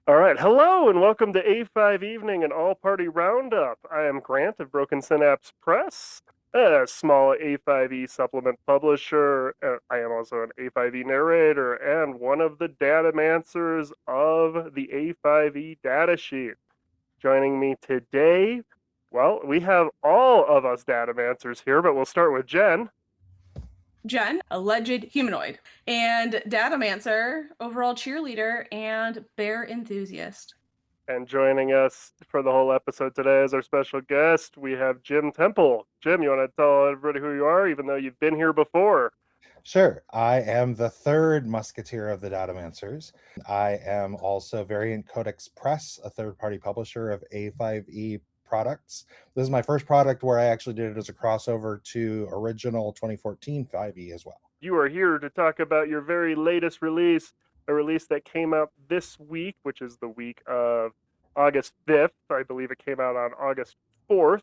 All right, hello and welcome to A5 Evening, an all-party roundup. I am Grant of Broken Synapse Press, a small A5e supplement publisher. I am also an A5e narrator and one of the datamancers of the A5e datasheet. Joining me today, well, we have all of us datamancers here, but we'll start with Jen. Jen, alleged humanoid, and datamancer, overall cheerleader, and bear enthusiast. And joining us for the whole episode today as our special guest, we have Jim Temple. Jim, you want to tell everybody who you are, even though you've been here before? Sure. I am the third musketeer of the Datamancers. I am also Variant Codex Press, a third-party publisher of A5e products. This is my first product where I actually did it as a crossover to original 2014 5e as well. You are here to talk about your very latest release, a release that came out this week, which is the week of August 5th. I believe it came out on August 4th.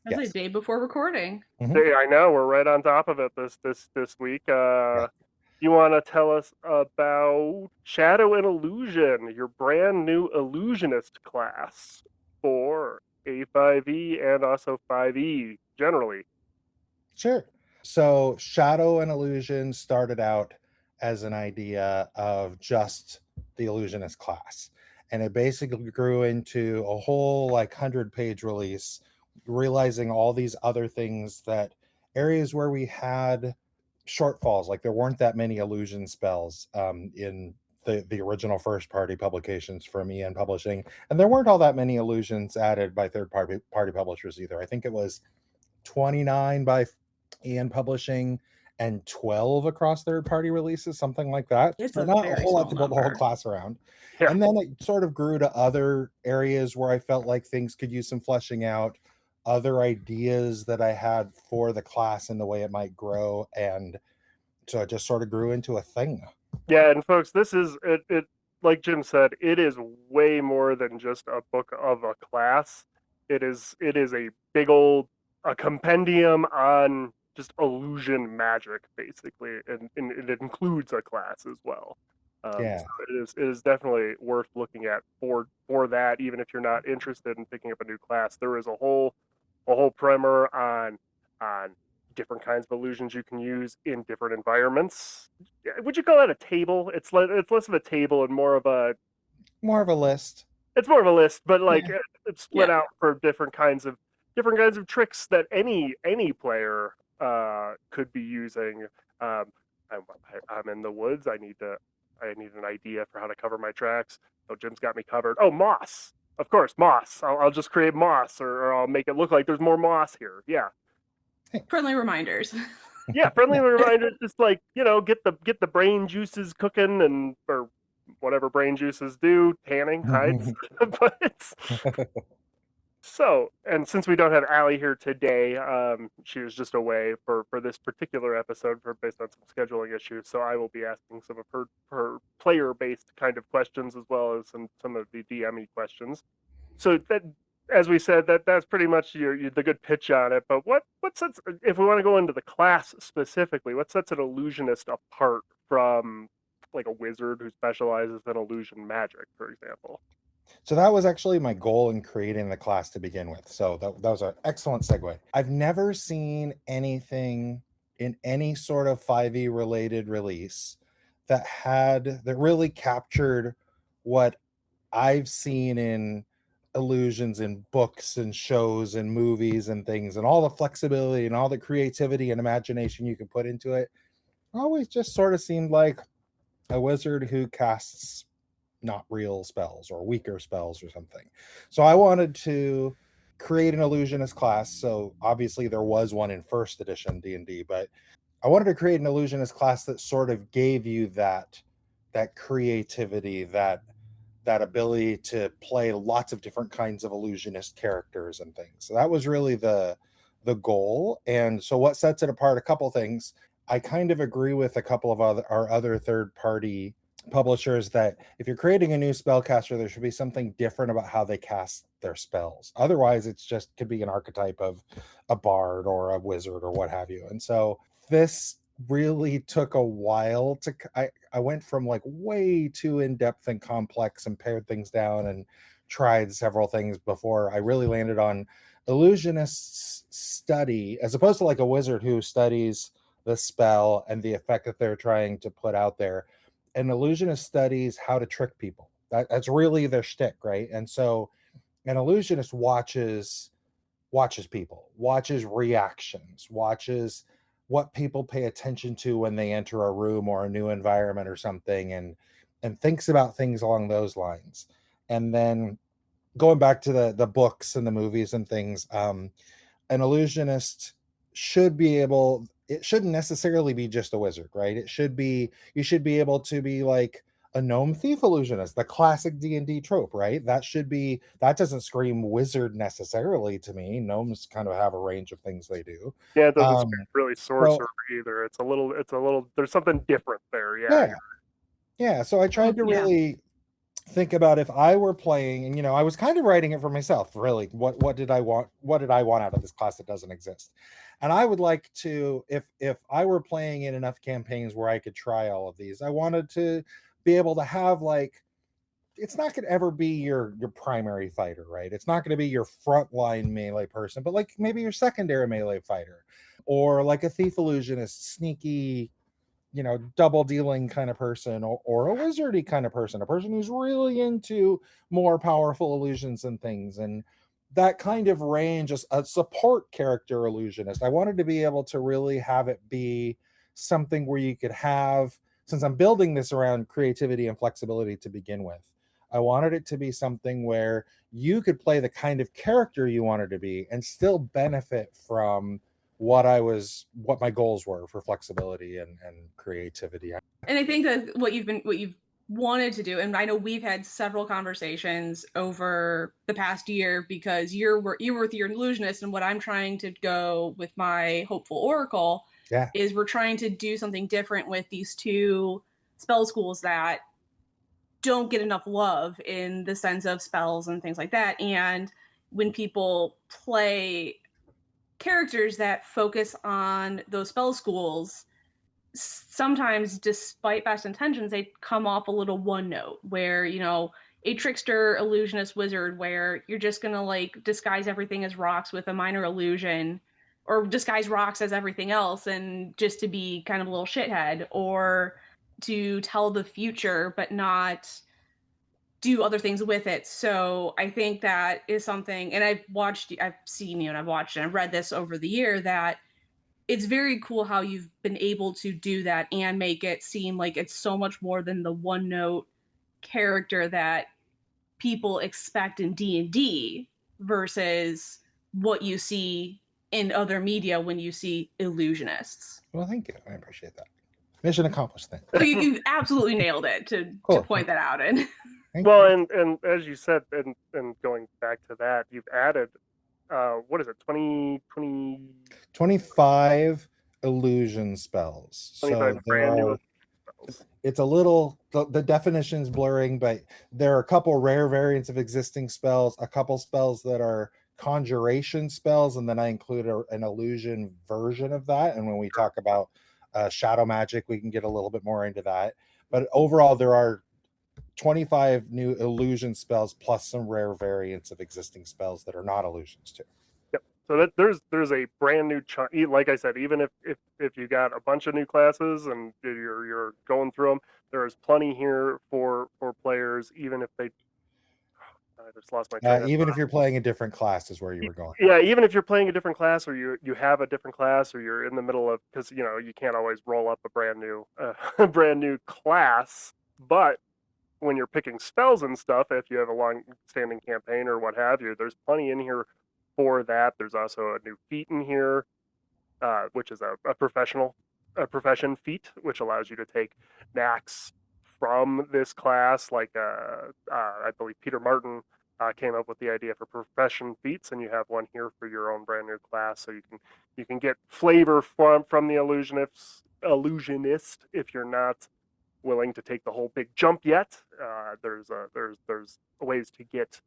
That's Yes. a day before recording. Hey, I know we're right on top of it this week. You want to tell us about Shadow and Illusion, your brand new Illusionist class for A5e and also 5e generally? Sure. So Shadow and Illusion started out as an idea of just the Illusionist class. And it basically grew into a whole 100-page release, realizing all these other things, that areas where we had shortfalls, like there weren't that many illusion spells in the original first party publications from EN Publishing. And there weren't all that many illusions added by third party publishers either. I think it was 29 by EN Publishing and 12 across third-party releases, something like that. It's So a not a very whole lot small to build the whole number. class around. Yeah. And then it sort of grew to other areas where I felt like things could use some fleshing out, other ideas that I had for the class and the way it might grow. And so it just sort of grew into a thing. Yeah, and folks, this is it like Jim said, it is way more than just a book of a class. It is a big old a compendium on just illusion magic, basically, and it includes a class as well. So Yeah. it is definitely worth looking at for that, even if you're not interested in picking up a new class. There is a whole primer on different kinds of illusions you can use in different environments. Would you call that a table? It's less of a table and more of a More of a list. it's more of a list, but Yeah. it's split Yeah. out for different kinds of tricks that any player could be using. I'm in the woods. I need an idea for how to cover my tracks. Oh, Jim's got me covered. Oh, moss. Of course, moss. I'll just create moss, or I'll make it look like there's more moss here. Yeah, Friendly reminders. yeah. Friendly reminders, just like get the brain juices cooking, and or whatever brain juices do, tanning, hides. But so, and since we don't have Allie here today, she was just away for this particular episode based on some scheduling issues. So I will be asking some of her player based kind of questions as well as some of the DME questions. So that, as we said, that's pretty much the good pitch on it. But what sets, if we want to go into the class specifically, what sets an illusionist apart from like a wizard who specializes in illusion magic, for example? So that was actually my goal in creating the class to begin with. So that was an excellent segue. I've never seen anything in any sort of 5e related release that really captured what I've seen in illusions in books and shows and movies and things, and all the flexibility and all the creativity and imagination you can put into it. Always just sort of seemed like a wizard who casts not real spells or weaker spells or something. So I wanted to create an illusionist class. So obviously there was one in first edition D&D, but I wanted to create an illusionist class that sort of gave you that creativity, that ability to play lots of different kinds of illusionist characters and things. So that was really the goal. And so what sets it apart, a couple things. I kind of agree with a couple of our other third party publishers that if you're creating a new spellcaster, there should be something different about how they cast their spells. Otherwise, it's just could be an archetype of a bard or a wizard or what have you. And so this really took a while to I went from like way too in-depth and complex and pared things down and tried several things before I really landed on illusionists study, as opposed to like a wizard who studies the spell and the effect that they're trying to put out there. An illusionist studies how to trick people. That's really their shtick, right? And so an illusionist watches people, watches reactions, watches what people pay attention to when they enter a room or a new environment or something, and thinks about things along those lines. And then going back to the books and the movies and things, an illusionist should be able, it shouldn't necessarily be just a wizard, right? It should be, you should be able to be like a gnome thief illusionist, the classic D&D trope, right? That should be, that doesn't scream wizard necessarily to me. Gnomes kind of have a range of things they do. Yeah, it doesn't um scream really so sorcerer either. It's a little. There's something different there. Yeah. yeah, yeah, so I tried to Yeah. really think about, if I were playing, and I was kind of writing it for myself, really, what did I want, out of this class that doesn't exist. And I would like to, if I were playing in enough campaigns where I could try all of these, I wanted to be able to have, like, it's not going to ever be your primary fighter, right? It's not going to be your frontline melee person, but like maybe your secondary melee fighter, or like a thief illusionist, sneaky, double dealing kind of person, or a wizardy kind of person, a person who's really into more powerful illusions and things. And that kind of range, as a support character illusionist, I wanted to be able to really have it be something where you could have, since I'm building this around creativity and flexibility to begin with, I wanted it to be something where you could play the kind of character you wanted to be and still benefit from what my goals were for flexibility and creativity. And I think that what you've wanted to do, and I know we've had several conversations over the past year, because you're with your illusionist, and what I'm trying to go with my hopeful oracle Yeah. is we're trying to do something different with these two spell schools that don't get enough love in the sense of spells and things like that. And when people play characters that focus on those spell schools, sometimes, despite best intentions, they come off a little one note, where a trickster illusionist wizard, where you're just gonna like disguise everything as rocks with a minor illusion, or disguise rocks as everything else, and just to be kind of a little shithead, or to tell the future but not do other things with it. So I think that is something, and I've seen you, and I've watched and I've read this over the year, that it's very cool how you've been able to do that and make it seem like it's so much more than the one note character that people expect in D&D versus what you see in other media when you see illusionists. Well, thank you. I appreciate that. Mission accomplished then. So you absolutely nailed it to point that out. And well, and as you said, and going back to that, you've added, what is it, 25 illusion spells. 25 So brand new spells. It's a little, the definition's blurring, but there are a couple rare variants of existing spells, a couple spells that are conjuration spells, and then I include an illusion version of that. And when we talk about shadow magic, we can get a little bit more into that. But overall, there are 25 new illusion spells plus some rare variants of existing spells that are not illusions too. Yep. So that there's a brand new chunk. Like I said, even if you got a bunch of new classes and you're going through them, there is plenty here for players, even if they. I just lost my train of Even thought. if you're playing a different class is where you were going. Yeah, even if you're playing a different class, or you have a different class, or you're in the middle of, because you can't always roll up a brand new brand new class, but when you're picking spells and stuff, if you have a long-standing campaign or what have you, there's plenty in here for that. There's also a new feat in here, which is a profession feat, which allows you to take knacks from this class. Like I believe Peter Martin came up with the idea for profession feats, and you have one here for your own brand new class, so you can get flavor from the illusionist if you're not willing to take the whole big jump yet. There's ways to get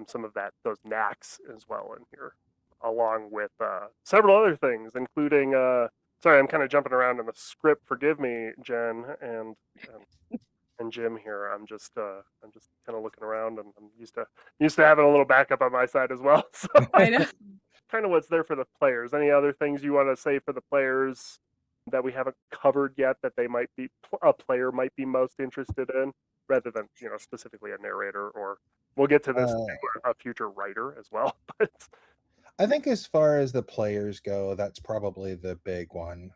some of those knacks as well in here, along with several other things, including Sorry, I'm kind of jumping around in the script. Forgive me, Jen and Jim here. I'm just kind of looking around, and I'm used to having a little backup on my side as well. So I know. kind of what's there for the players. Any other things you want to say for the players that we haven't covered yet that they might be a player might be most interested in, rather than specifically a narrator, or we'll get to this a future writer as well. But I think as far as the players go, that's probably the big one.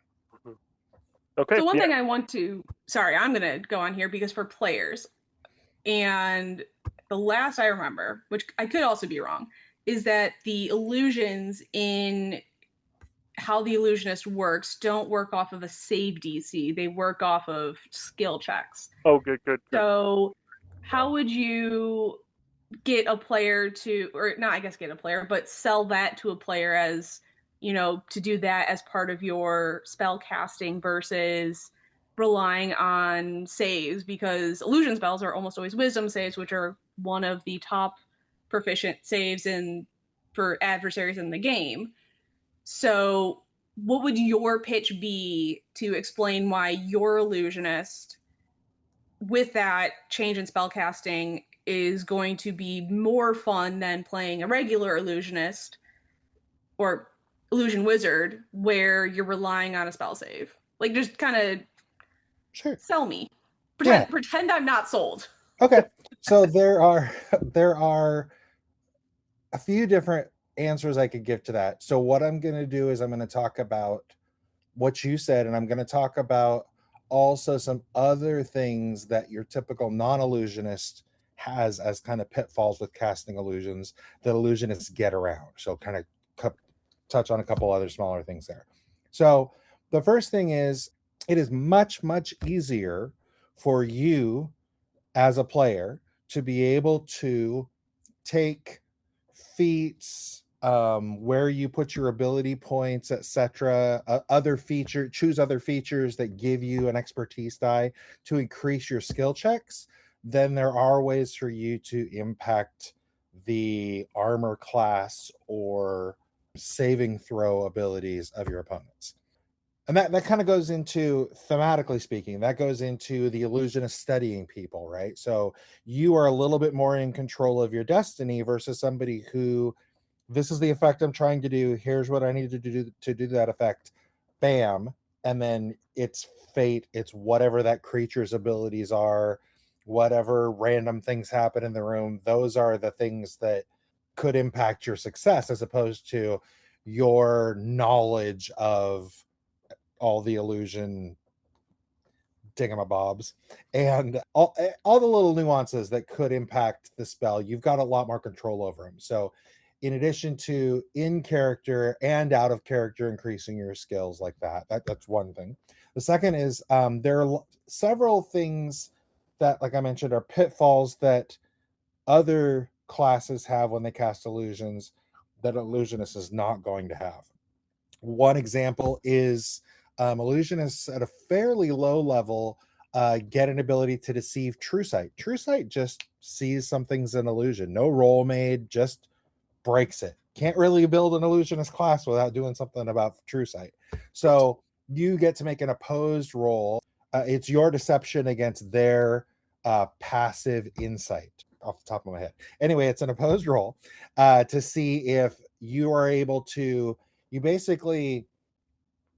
okay. So one thing I want to, sorry, I'm going to go on here because for players, and the last I remember, which I could also be wrong, is that the illusions in how the illusionist works don't work off of a save DC. They work off of skill checks. Oh, good. So how would you get a player to, or not, I guess get a player, but sell that to a player as, to do that as part of your spell casting versus relying on saves, because illusion spells are almost always wisdom saves, which are one of the top proficient saves for adversaries in the game. So what would your pitch be to explain why your illusionist, with that change in spellcasting, is going to be more fun than playing a regular illusionist or illusion wizard where you're relying on a spell save? Like, just kind of sell me. Pretend I'm not sold. Okay. So there are a few different answers I could give to that. So what I'm going to do is I'm going to talk about what you said, and I'm going to talk about also some other things that your typical non-illusionist has as kind of pitfalls with casting illusions that illusionists get around. So kind of touch on a couple other smaller things there. So the first thing is, it is much, much easier for you as a player to be able to take feats, where you put your ability points, etc., choose other features that give you an expertise die to increase your skill checks. Then there are ways for you to impact the armor class or saving throw abilities of your opponents. And that kind of goes into, thematically speaking, that goes into the illusionist studying people, right? So you are a little bit more in control of your destiny versus somebody who, this is the effect I'm trying to do, here's what I need to do that effect, bam, and then it's fate, it's whatever that creature's abilities are, whatever random things happen in the room, those are the things that could impact your success, as opposed to your knowledge of all the illusion dingamabobs and all the little nuances that could impact the spell. You've got a lot more control over them. So in addition to in character and out of character increasing your skills like that's one thing. The second is, there are several things that, like I mentioned, are pitfalls that other classes have when they cast illusions that illusionist is not going to have. One example is, illusionists at a fairly low level get an ability to deceive True Sight. True Sight just sees something's an illusion. No roll made, just breaks it. Can't really build an illusionist class without doing something about True Sight. So you get to make an opposed roll. It's your deception against their passive insight, off the top of my head. Anyway, it's an opposed roll to see if you are able to, you basically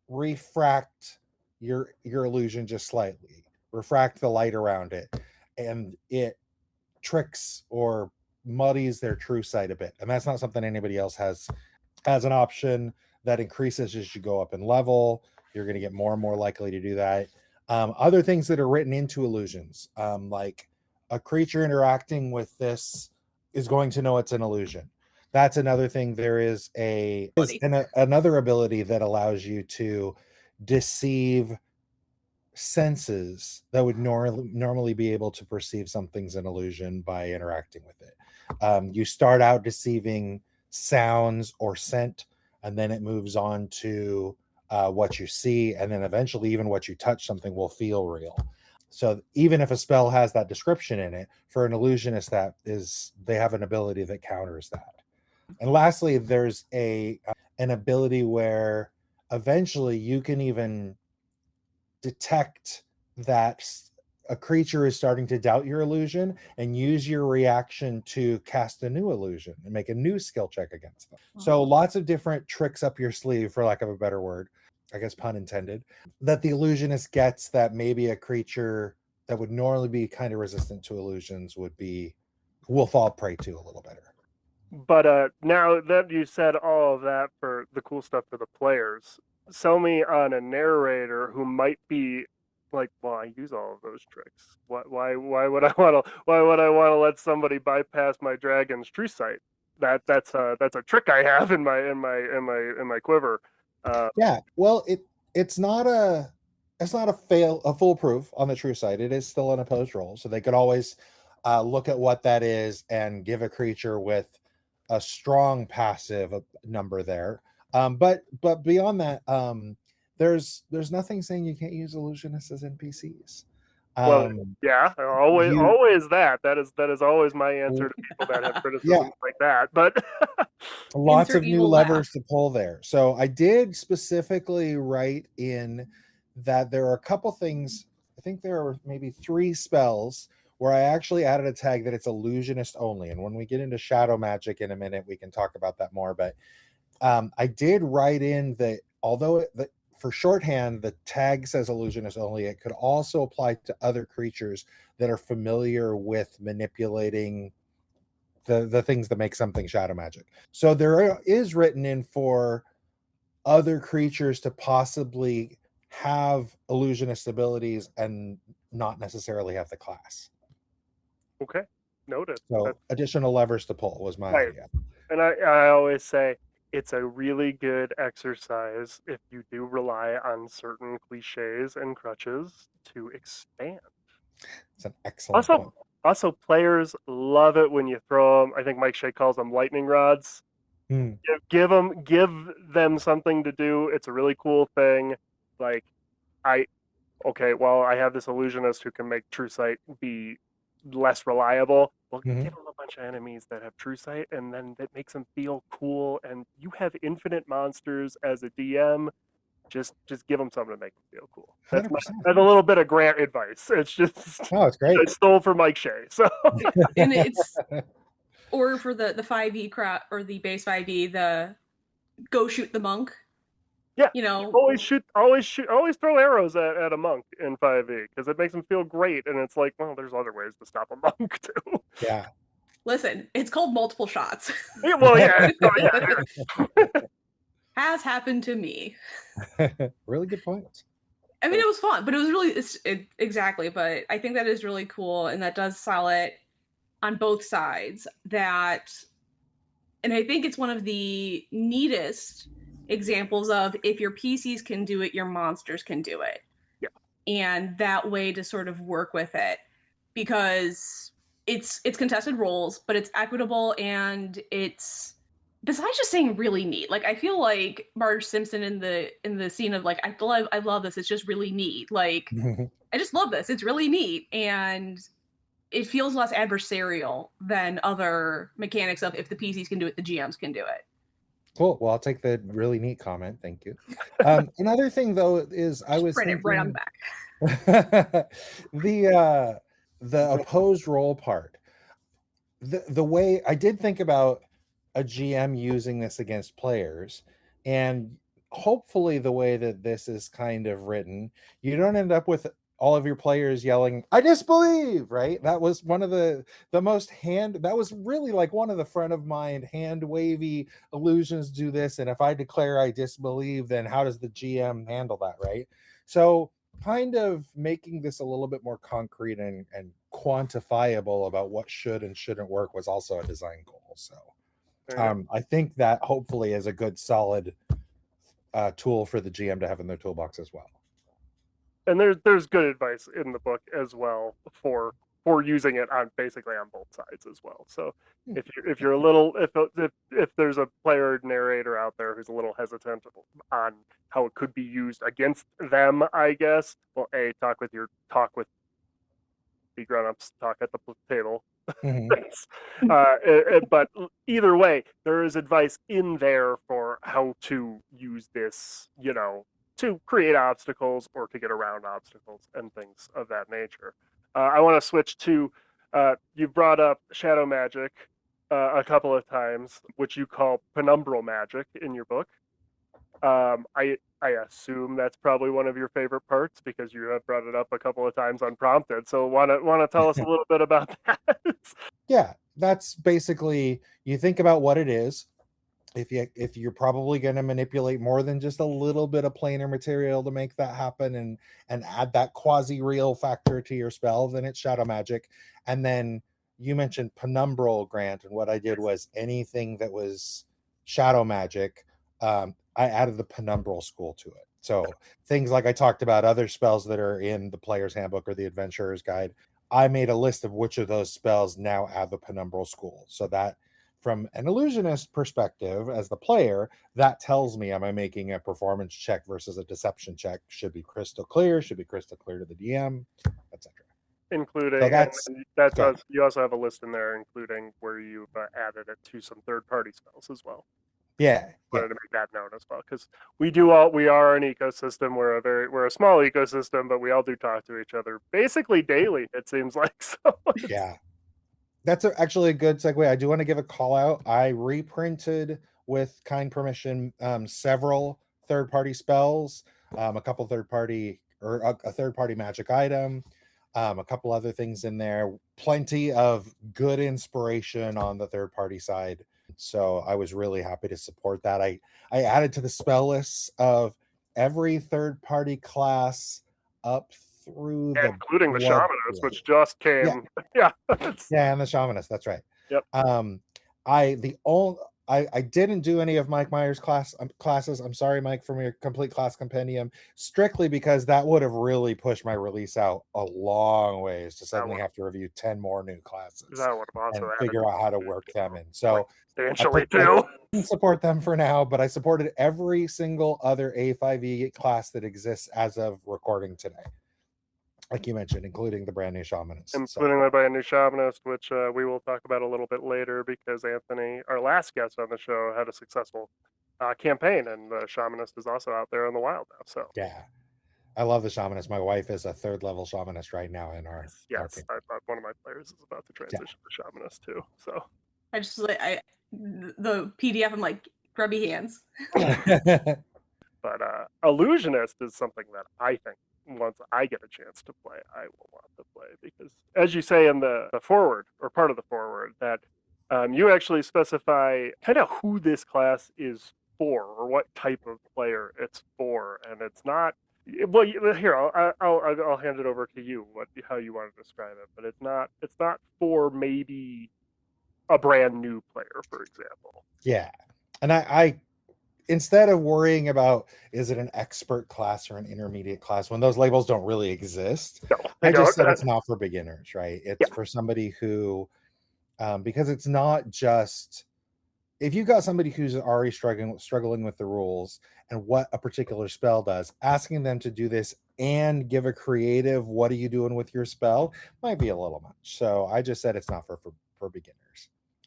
refract your illusion just slightly, refract the light around it, and it tricks or muddies their True Sight a bit. And that's not something anybody else has as an option. That increases as you go up in level. You're going to get more and more likely to do that. Other things that are written into illusions, like a creature interacting with this is going to know it's an illusion. That's another thing. There is another ability that allows you to deceive senses that would normally be able to perceive something's an illusion by interacting with it. You start out deceiving sounds or scent, and then it moves on to what you see, and then eventually even what you touch something will feel real. So even if a spell has that description in it, for an illusionist, they have an ability that counters that. And lastly, there's an ability where eventually you can even detect that a creature is starting to doubt your illusion and use your reaction to cast a new illusion and make a new skill check against them. So lots of different tricks up your sleeve, for lack of a better word, I guess pun intended, that the illusionist gets that maybe a creature that would normally be kind of resistant to illusions will fall prey to a little better. But now that you said all of that for the cool stuff for the players, sell me on a narrator who might be like, well, I use all of those tricks. Why would I want to? Why would I want to let somebody bypass my dragon's true sight? That's a trick I have in my quiver. Yeah, well, it's not a foolproof on the true side. It is still an opposed roll, so they could always look at what that is and give a creature with a strong passive number there. But beyond that, there's nothing saying you can't use illusionists as NPCs. Well, yeah, You always that. That is always my answer to people that have yeah, criticisms like that. But lots Insert of new evil laugh. levers to pull there. So I did specifically write in that there are a couple things. I think there are maybe 3 spells where I actually added a tag that it's illusionist only. And when we get into shadow magic in a minute, we can talk about that more. But I did write in that although for shorthand, the tag says illusionist only, it could also apply to other creatures that are familiar with manipulating the things that make something shadow magic. So there is written in for other creatures to possibly have illusionist abilities and not necessarily have the class. okay, noted. So additional levers to pull was my Right. idea. And I always say it's a really good exercise if you do rely on certain cliches and crutches to expand. It's an excellent Also, point. also players love it when you throw them. I think Mike Shea calls them lightning rods. Hmm. Give them something to do. It's a really cool thing. Like I okay, well, I have this illusionist who can make true sight be less reliable. Well, Mhm. give them a bunch of enemies that have true sight, and then that makes them feel cool. And you have infinite monsters as a DM. Just give them something to make them feel cool. That's 100%. a little bit of Grant advice. It's just Oh, it's great. I stole from Mike Shea. So And it's or for the 5e crowd or the base 5e, the go shoot the monk. yeah, You know, always throw arrows at a monk in 5e because it makes them feel great. And it's like, well, there's other ways to stop a monk too. Yeah. listen, it's called multiple shots. Yeah, well, yeah, yeah. Has happened to me. Really good points. I mean, it was fun, but it was really exactly. But I think that is really cool, and that does sell it on both sides. That, and I think it's one of the neatest examples of if your PCs can do it, your monsters can do it. Yeah. And that way to sort of work with it, because it's contested roles, but it's equitable and it's besides just saying really neat. Like I feel like Marge Simpson in the scene of like I love this. It's just really neat. Like I just love this. It's really neat and it feels less adversarial than other mechanics of if the PCs can do it, the GMs can do it. Cool. Well, I'll take the really neat comment. Thank you. Another thing though is I was Print it right on the thinking the opposed role part. The way I did think about a GM using this against players, and hopefully the way that this is kind of written, you don't end up with all of your players yelling, "I disbelieve!" Right? That was one of the most that was really like one of the front of mind hand wavy illusions do this, and if I declare I disbelieve, then how does the GM handle that, right? So kind of making this a little bit more concrete and quantifiable about what should and shouldn't work was also a design goal. So I think that hopefully is a good solid tool for the GM to have in their toolbox as well. And there's good advice in the book as well for using it on basically on both sides as well. So if you're a little if there's a player narrator out there who's a little hesitant on how it could be used against them, I guess, well, talk with be grown-ups talk at the table. Mhm. But either way, there is advice in there for how to use this, to create obstacles or to get around obstacles and things of that nature. I want to switch to, you brought up shadow magic a couple of times, which you call penumbral magic in your book. I assume that's probably one of your favorite parts because you have brought it up a couple of times unprompted. So want to tell us a little bit about that? Yeah, that's basically, you think about what it is. If you're probably going to manipulate more than just a little bit of planar material to make that happen, and add that quasi real factor to your spell, then it's shadow magic. And then you mentioned penumbral, Grant, and what I did was anything that was shadow magic, I added the penumbral school to it. So things like I talked about, other spells that are in the player's handbook or the adventurer's guide, I made a list of which of those spells now add the penumbral school, so that from an illusionist perspective as the player, that tells me, am I making a performance check versus a deception check? Should be crystal clear, should be crystal clear to the DM, etc. Including, So and that good. does, you also have a list in there including where you've added it to some third-party spells as well. Yeah, Wanted to make that known as well, because we are an ecosystem. We're a small ecosystem, but we all do talk to each other basically daily, it seems like. So yeah. That's actually a good segue. I do want to give a call out. I reprinted with kind permission several third-party spells, a couple third-party, or a third-party magic item, a couple other things in there. Plenty of good inspiration on the third-party side. So I was really happy to support that. I added to the spell lists of every third-party class up through the including the blood shamanist, blade. which just came. Yeah. Yeah, and the shamanist, that's right. Yep. I didn't do any of Mike Myers classes. I'm sorry, Mike, from your complete class compendium, strictly because that would have really pushed my release out a long ways to suddenly have to review 10 more new classes That would have also and added figure out how to work them in. So substantially I too. didn't support them for now, but I supported every single other A5e class that exists as of recording today, like you mentioned, including the brand new shamanist. Including the brand new shamanist, which we will talk about a little bit later, because Anthony, our last guest on the show, had a successful campaign, and the shamanist is also out there in the wild now. So yeah, I love the shamanist. My wife is a 3rd level shamanist right now in our yes, one of my players is about to transition to shamanist too. So the PDF, I'm like, grubby hands. But illusionist is something that I think once I get a chance to play, I will want to play, because, as you say in the forward, or part of the forward, that you actually specify kind of who this class is for, or what type of player it's for, and it's not. Well, here I'll hand it over to you. How you want to describe it, but it's not for maybe a brand new player, for example. Yeah, and I instead of worrying about is it an expert class or an intermediate class, when those labels don't really exist, No, I just said it's not for beginners, right? It's for somebody who, because it's not just, if you've got somebody who's already struggling with the rules and what a particular spell does, asking them to do this and give a creative, what are you doing with your spell, might be a little much. So I just said it's not for beginners.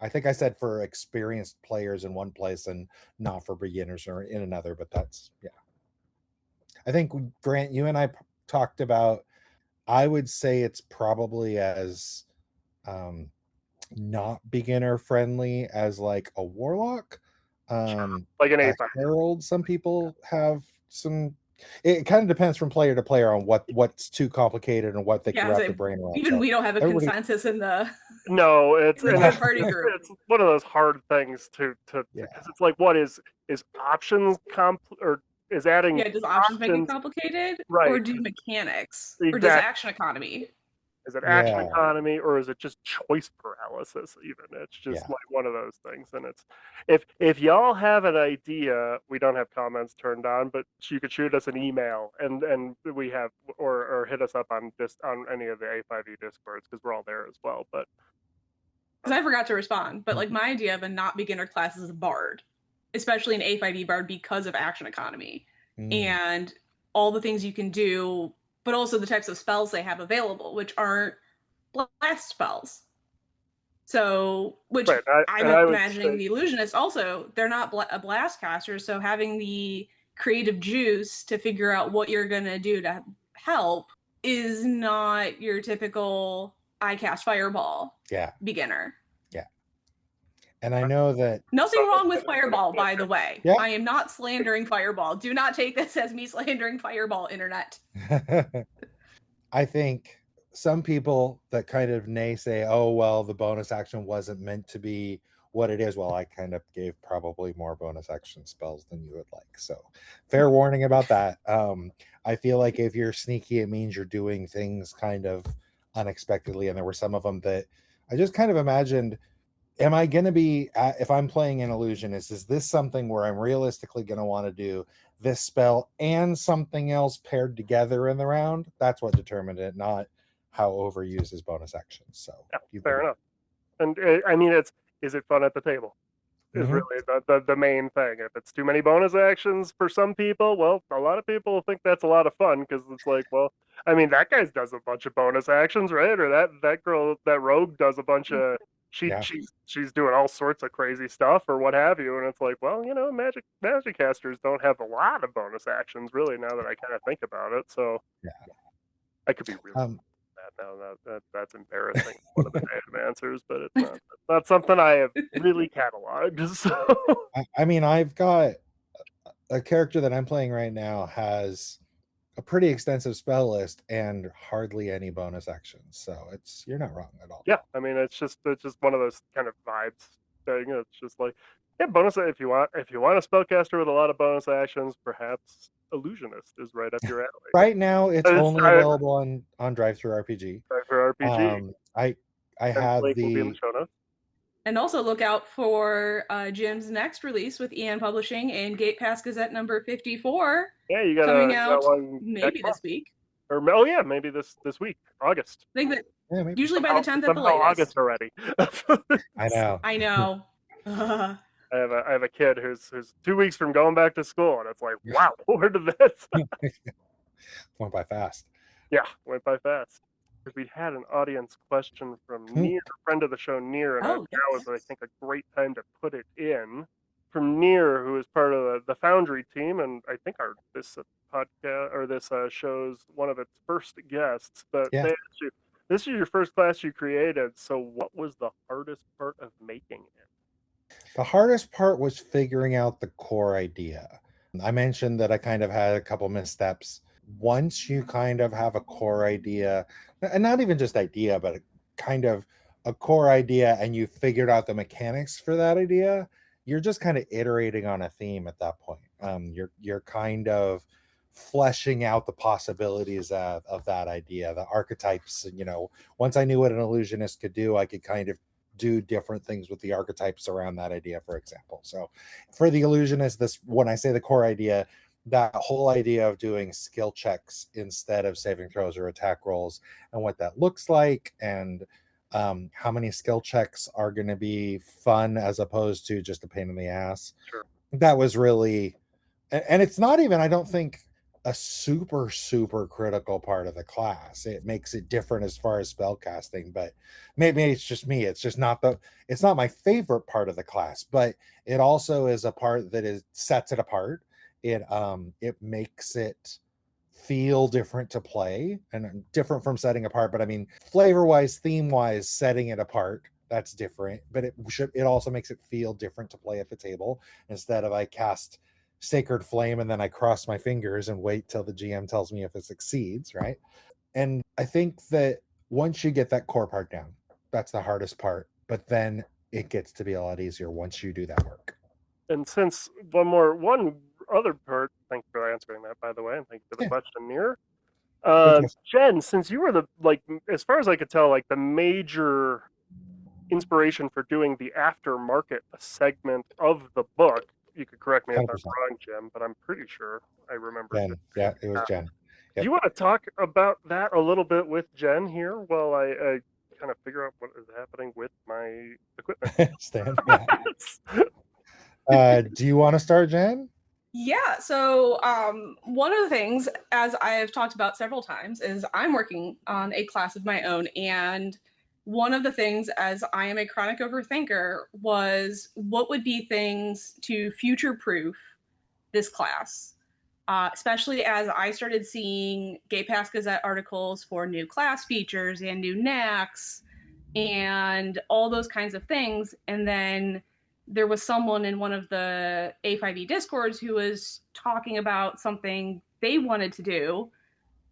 I think I said for experienced players in one place and not for beginners or in another, but that's, yeah. I think, Grant, you and I talked about, I would say it's probably as not beginner friendly as like a warlock, like an a A5. herald. Some people have some, it kind of depends from player to player on what's too complicated and what they can wrap their brain around. Even so we don't have a consensus in the it's in the third party group. It's one of those hard things to because it's like, what is options or is adding does options make it complicated, right, or do mechanics, exactly. Or does action economy? Is it action economy, or is it just choice paralysis? Even it's just like one of those things. And it's, if y'all have an idea, we don't have comments turned on, but you could shoot us an email, and we have, or hit us up on any of the A5e discords, because we're all there as well. But because I forgot to respond, but like my idea of a not beginner class is a bard, especially an A5e bard, because of action economy and all the things you can do, but also the types of spells they have available, which aren't blast spells. So, which Right, I'm I would imagining say, the illusionists also, they're not a blast caster, so having the creative juice to figure out what you're going to do to help is not your typical I cast fireball Yeah. beginner. Yeah. And I know that Nothing wrong with fireball, by the way. Yeah. I am not slandering fireball. Do not take this as me slandering fireball, internet. I think some people that kind of naysay, oh, well, the bonus action wasn't meant to be what it is. Well, I kind of gave probably more bonus action spells than you would like. So fair warning about that. I feel like if you're sneaky, it means you're doing things kind of unexpectedly. And there were some of them that I just kind of imagined, am I going to be, if I'm playing an illusionist, is this something where I'm realistically going to want to do this spell and something else paired together in the round? That's what determined it, not how overused is bonus actions. So yeah, fair enough. And I mean, is it fun at the table? Is really the main thing. If it's too many bonus actions for some people, well, a lot of people think that's a lot of fun because it's like, well, I mean, that guy does a bunch of bonus actions, right? Or that girl, that rogue does a bunch of she's doing all sorts of crazy stuff or what have you, and it's like, well, magic casters don't have a lot of bonus actions really. Now that I kind of think about it, so yeah, I could be really now that's embarrassing. One of the datasers, but it's not something I have really cataloged. So I mean, I've got a character that I'm playing right now has a pretty extensive spell list and hardly any bonus actions. So you're not wrong at all. yeah, I mean, it's just one of those kind of vibes thing. It's just like, yeah, bonus if you want a spellcaster with a lot of bonus actions, perhaps Illusionist is right up your alley. Right now, it's only available on Drive Through RPG. Drive Through RPG. I have link the. Will be in the show notes. And also look out for Jim's next release with EN Publishing and Gate Pass Gazette number 54. Yeah, you got coming out one maybe this week. Or yeah, maybe this week, August. I think that usually by the 10th at the latest. August already. I know. I know. I have a kid who's 2 weeks from going back to school, and it's like, wow, where did that? Went by fast. Yeah, went by fast. Because we had an audience question from Near, a friend of the show, Near, and now is, I think, a great time to put it in. From Near, who is part of the Foundry team, and I think this podcast or this show's one of its first guests. But they asked you, this is your first class you created. So, what was the hardest part of making it? The hardest part was figuring out the core idea. I mentioned that I kind of had a couple missteps. Once you kind of have a core idea, and not even just idea, but kind of a core idea, and you figured out the mechanics for that idea, you're just kind of iterating on a theme at that point. You're kind of fleshing out the possibilities of that idea, the archetypes. Once I knew what an illusionist could do, I could kind of do different things with the archetypes around that idea, for example. So for the illusionist, when I say the core idea, that whole idea of doing skill checks instead of saving throws or attack rolls, and what that looks like, and how many skill checks are going to be fun as opposed to just a pain in the ass. Sure. That was really, and it's not even, I don't think, a super critical part of the class. It makes it different as far as spell casting, but maybe it's just me. It's just it's not my favorite part of the class, but it also is a part that sets it apart. It makes it feel different to play, and different from setting apart. But I mean, flavor wise, theme wise, setting it apart, that's different. But it also makes it feel different to play at the table, instead of I cast Sacred Flame and then I cross my fingers and wait till the GM tells me if it succeeds, right? And I think that once you get that core part down, that's the hardest part. But then it gets to be a lot easier once you do that work. And since one other part, thank you for answering that, by the way, and thank you for the question, Near. Jen, since you were as far as I could tell, the major inspiration for doing the aftermarket segment of the book, you could correct me if 100%. I'm wrong, Jen, but I'm pretty sure I remember. Jen. Yeah, it was Jen. Yep. Do you want to talk about that a little bit with Jen here while I kind of figure out what is happening with my equipment? Stan, yeah. Do you want to start, Jen? Yeah, so one of the things, as I have talked about several times, is I'm working on a class of my own. And one of the things, as I am a chronic overthinker, was what would be things to future proof this class, especially as I started seeing Gay Pass Gazette articles for new class features and new knacks and all those kinds of things. And then there was someone in one of the A5e discords who was talking about something they wanted to do,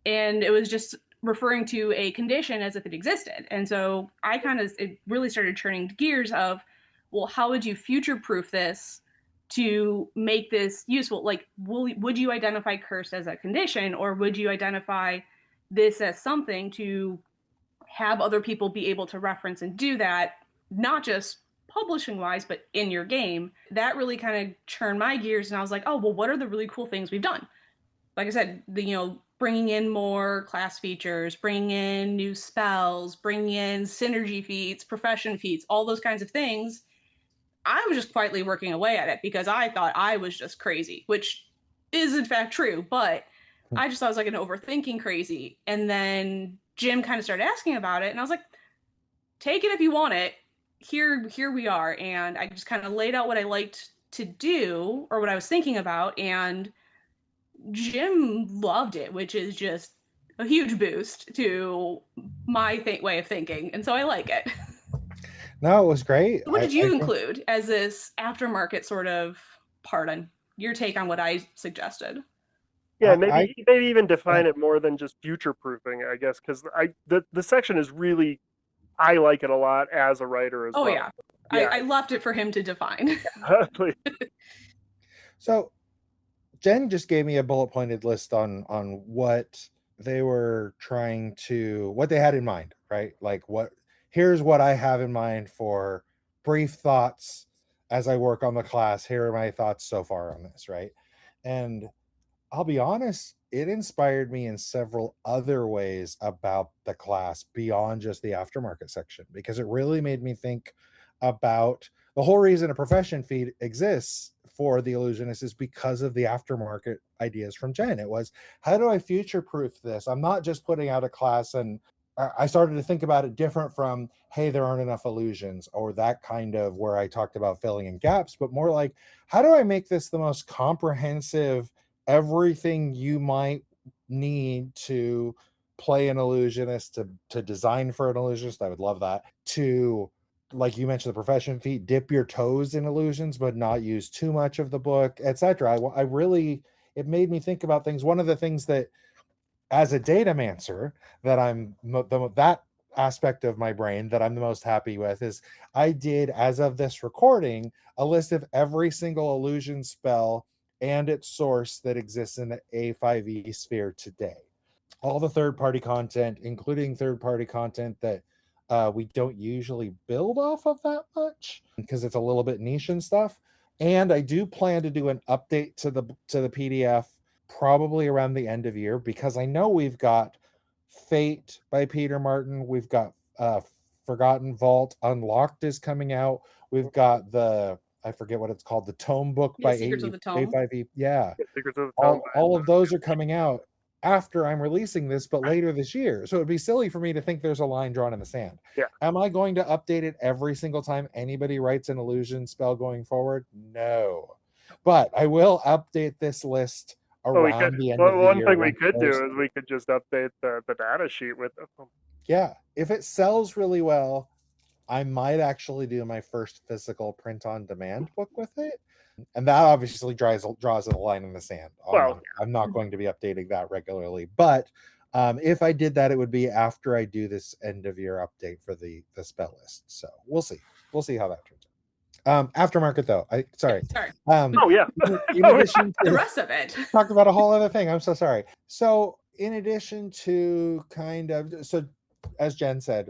and it was just referring to a condition as if it existed. And so I kind of, it really started turning gears of, well, how would you future proof this to make this useful? Like, would you identify curse as a condition, or would you identify this as something to have other people be able to reference and do that, not just publishing wise, but in your game? That really kind of churned my gears. And I was like, oh, well, what are the really cool things we've done? Like I said, bringing in more class features, bringing in new spells, bringing in synergy feats, profession feats, all those kinds of things. I was just quietly working away at it because I thought I was just crazy, which is in fact true, but I just thought I was like an overthinking crazy. And then Jim kind of started asking about it, and I was like, take it if you want it. Here we are. And I just kind of laid out what I liked to do or what I was thinking about, and Jim loved it, which is just a huge boost to my way of thinking. And so I like it. No, it was great. What did I you think include as this aftermarket sort of part on your take on what I suggested? Yeah, I maybe even define it more than just future proofing, I guess, because the section is really, I like it a lot as a writer as Oh, well. yeah. Yeah, I left it for him to define. please. so Jen just gave me a bullet pointed list on what they were trying to, what they had in mind, right? Like, here's what I have in mind for brief thoughts as I work on the class. Here are my thoughts so far on this, right? And I'll be honest, it inspired me in several other ways about the class beyond just the aftermarket section, because it really made me think about the whole reason a profession feed exists for the illusionist is because of the aftermarket ideas from Jen. It was, how do I future proof this? I'm not just putting out a class, and I started to think about it different from, hey, there aren't enough illusions, or that kind of where I talked about filling in gaps, but more like, how do I make this the most comprehensive, everything you might need to play an illusionist, to design for an illusionist? I would love that. To, like you mentioned, the profession feat, dip your toes in illusions but not use too much of the book, etc. I really, it made me think about things. One of the things that, as a datamancer, that that aspect of my brain that I'm the most happy with is, I did, as of this recording, a list of every single illusion spell and its source that exists in the A5e sphere today. All the third-party content, including third-party content that we don't usually build off of that much because it's a little bit niche and stuff. And I do plan to do an update to the PDF probably around the end of year, because I know we've got Fate by Peter Martin, we've got Forgotten Vault Unlocked is coming out, we've got the, I forget what it's called, the Tome book by Secrets of the Tome. A5E. Yeah, Secrets of the Tome. all of those are coming out after I'm releasing this, but later this year. So it'd be silly for me to think there's a line drawn in the sand. Yeah. Am I going to update it every single time anybody writes an illusion spell going forward? No. But I will update this list around the end of the one year. thing we could do is we could just update the data sheet with them. Yeah. If it sells really well, I might actually do my first physical print on demand book with it. And that obviously draws a line in the sand. Well, I'm not going to be updating that regularly, but if I did that, it would be after I do this end of year update for the spell list. So we'll see how that turns out. Aftermarket though, sorry. Oh yeah. In addition to the rest of it, talked about a whole other thing. I'm so sorry. So in addition to as Jen said,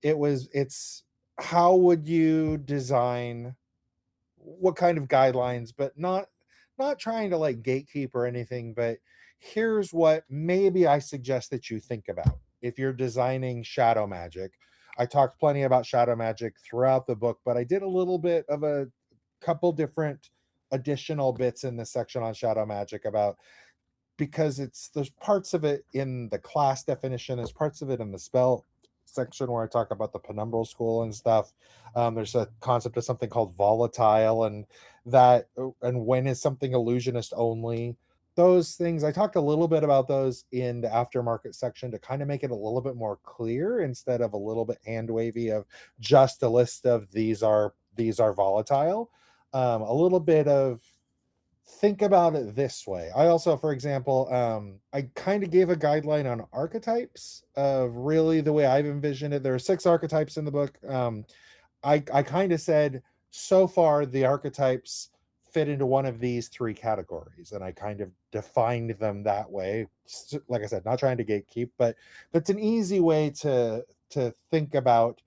it's how would you design, what kind of guidelines, but not trying to like gatekeep or anything, but here's what maybe I suggest that you think about if you're designing shadow magic. I talked plenty about shadow magic throughout the book, but I did a little bit of a couple different additional bits in this section on shadow magic about, because there's parts of it in the class definition, there's parts of it in the spell section where I talk about the penumbral school and stuff. There's a concept of something called volatile, and when is something illusionist only. Those things I talked a little bit about those in the aftermarket section to kind of make it a little bit more clear, instead of a little bit hand wavy of just a list of these are volatile. A little bit of, think about it this way. I also, for example, I kind of gave a guideline on archetypes of really the way I've envisioned it. There are 6 archetypes in the book. I kind of said, so far the archetypes fit into one of these 3 categories, and I kind of defined them that way. Like I said, not trying to gatekeep, but that's an easy way to think about,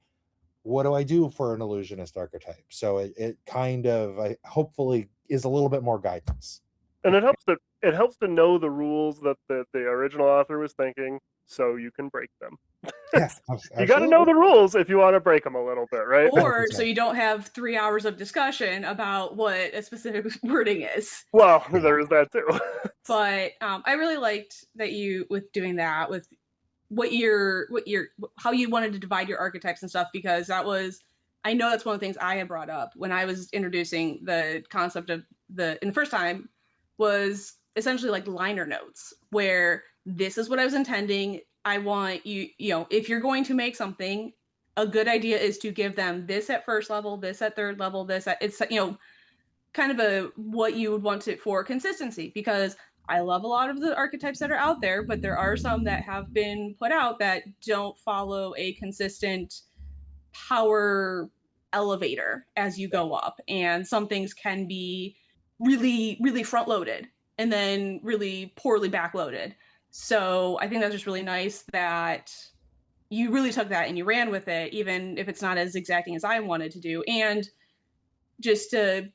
what do I do for an illusionist archetype? So it kind of, hopefully is a little bit more guidance. And it helps to know the rules that the original author was thinking, so you can break them. Yeah, you got to know the rules if you want to break them a little bit, right? Or so you don't have 3 hours of discussion about what a specific wording is. Well, there's that too. But I really liked that you, with doing that, with how you wanted to divide your archetypes and stuff, because I know that's one of the things I had brought up when I was introducing the concept of in the first time, was essentially like liner notes, where this is what I was intending. I want you know, if you're going to make something, a good idea is to give them this at first level, this at third level, this at, it's, you know, kind of what you would want it for consistency, because I love a lot of the archetypes that are out there, but there are some that have been put out that don't follow a consistent power elevator as you go up. And some things can be really, really front loaded and then really poorly backloaded. So I think that's just really nice that you really took that and you ran with it, even if it's not as exacting as I wanted to do. And just to,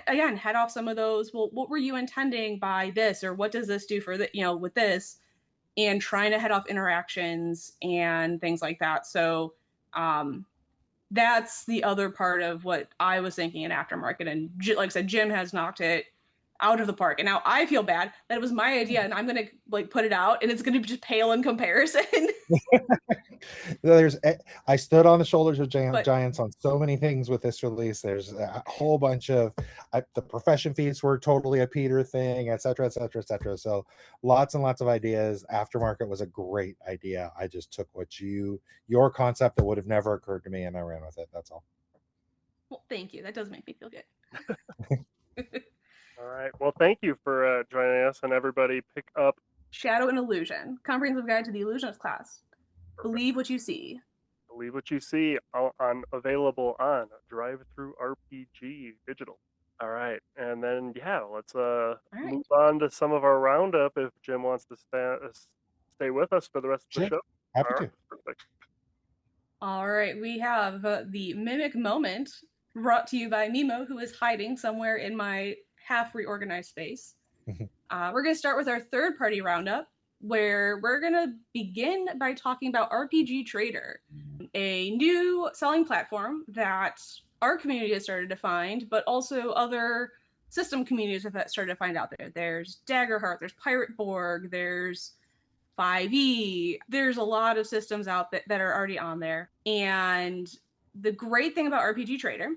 again, head off some of those, well, what were you intending by this, or what does this do for the, you know, with this, and trying to head off interactions and things like that. So that's the other part of what I was thinking in aftermarket. And like I said, Jim has knocked it out of the park. And now I feel bad that it was my idea, and I'm going to like put it out, and it's going to just pale in comparison. I stood on the shoulders of giants on so many things with this release. There's a whole bunch of the profession feats were totally a Peter thing, etc., etc., etc. So lots and lots of ideas. Aftermarket was a great idea. I just took your concept that would have never occurred to me, and I ran with it. That's all. Well, thank you. That does make me feel good. All right. Well, thank you for joining us, and everybody pick up Shadow and Illusion, Comprehensive Guide to the Illusionist Class. Perfect. Believe what you see. Believe what you see. Available on Drive Through RPG Digital. All right, and then let's move on to some of our roundup. If Jim wants to stay with us for the rest of the show. Happy to. Perfect. All right, we have the Mimic Moment, brought to you by MiMo, who is hiding somewhere in my half reorganized space. We're going to start with our third-party roundup, where we're going to begin by talking about RPG Trader, a new selling platform that our community has started to find, but also other system communities have started to find out there. There's Daggerheart, there's Pirate Borg, there's A5e. There's a lot of systems out that are already on there. And the great thing about RPG Trader,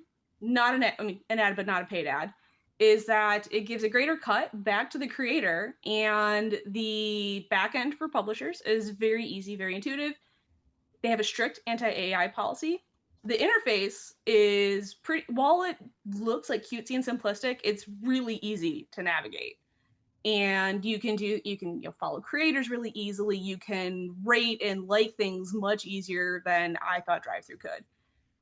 not an ad, but not a paid ad, is that it gives a greater cut back to the creator, and the back end for publishers is very easy, very intuitive. They have a strict anti-AI policy. The interface is while it looks like cutesy and simplistic, it's really easy to navigate. And you can follow creators really easily. You can rate and like things much easier than I thought drive-through could.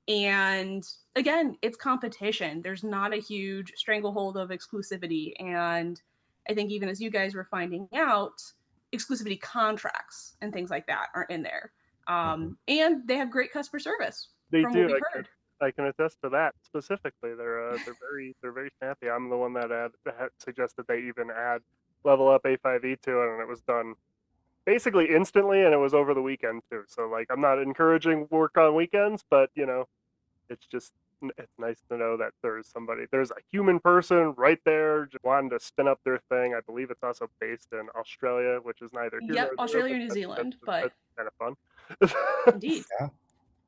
And again, it's competition. There's not a huge stranglehold of exclusivity. And I think even as you guys were finding out, exclusivity contracts and things like that aren't in there. And they have great customer service. They do. I can attest to that specifically. They're very snappy. I'm the one that had suggested they even add level up A5e to it, and it was done basically instantly, and it was over the weekend too. So like, I'm not encouraging work on weekends, but it's just it's nice to know that there's a human person right there just wanting to spin up their thing. I believe it's also based in Australia, which is neither here nor Yep, there, Australia but or New Zealand, but that's kind of fun. indeed. Yeah.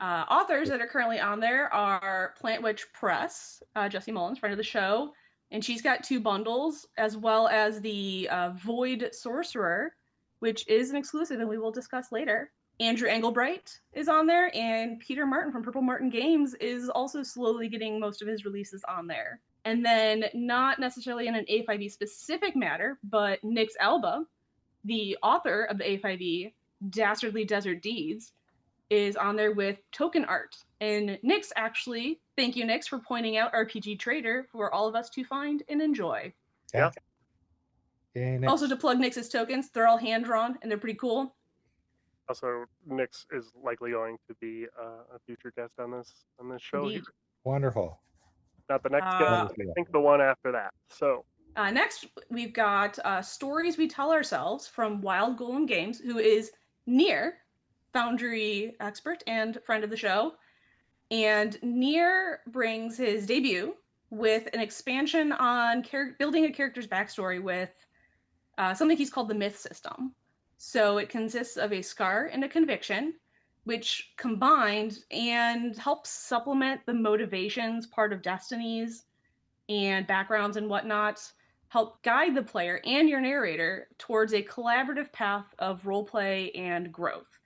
Authors that are currently on there are Plant Witch Press, Jessie Mullins, friend of the show, and she's got 2 bundles, as well as the Void Sorcerer, which is an exclusive and we will discuss later. Andrew Engelbright is on there, and Peter Martin from Purple Martin Games is also slowly getting most of his releases on there. And then, not necessarily in an A5e specific matter, but Nix Alba, the author of the A5e Dastardly Desert Deeds, is on there with token art. And Nix, actually, thank you, Nix, for pointing out RPG Trader for all of us to find and enjoy. Yeah. Yay, Also, to plug Nix's tokens, they're all hand drawn and they're pretty cool. Also, Nix is likely going to be a future guest on this show. Indeed. Wonderful. Not the next guest, I think the one after that. So next, we've got Stories We Tell Ourselves from Wild Golem Games, who is Near, Foundry expert and friend of the show. And Near brings his debut with an expansion on building a character's backstory with something he's called the Myth System. So it consists of a scar and a conviction, which combined and helps supplement the motivations, part of destinies, and backgrounds and whatnot, help guide the player and your narrator towards a collaborative path of roleplay and growth.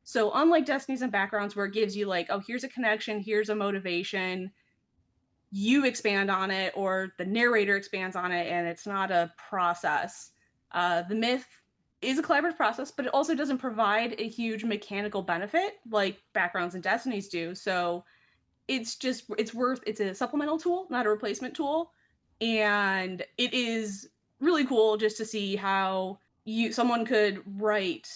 So unlike Destinies and Backgrounds, where it gives you like, oh, here's a connection, here's a motivation, you expand on it, or the narrator expands on it, and it's not a process. The Myth is a collaborative process, but it also doesn't provide a huge mechanical benefit like Backgrounds and Destinies do. So it's a supplemental tool, not a replacement tool. And it is really cool just to see how someone could write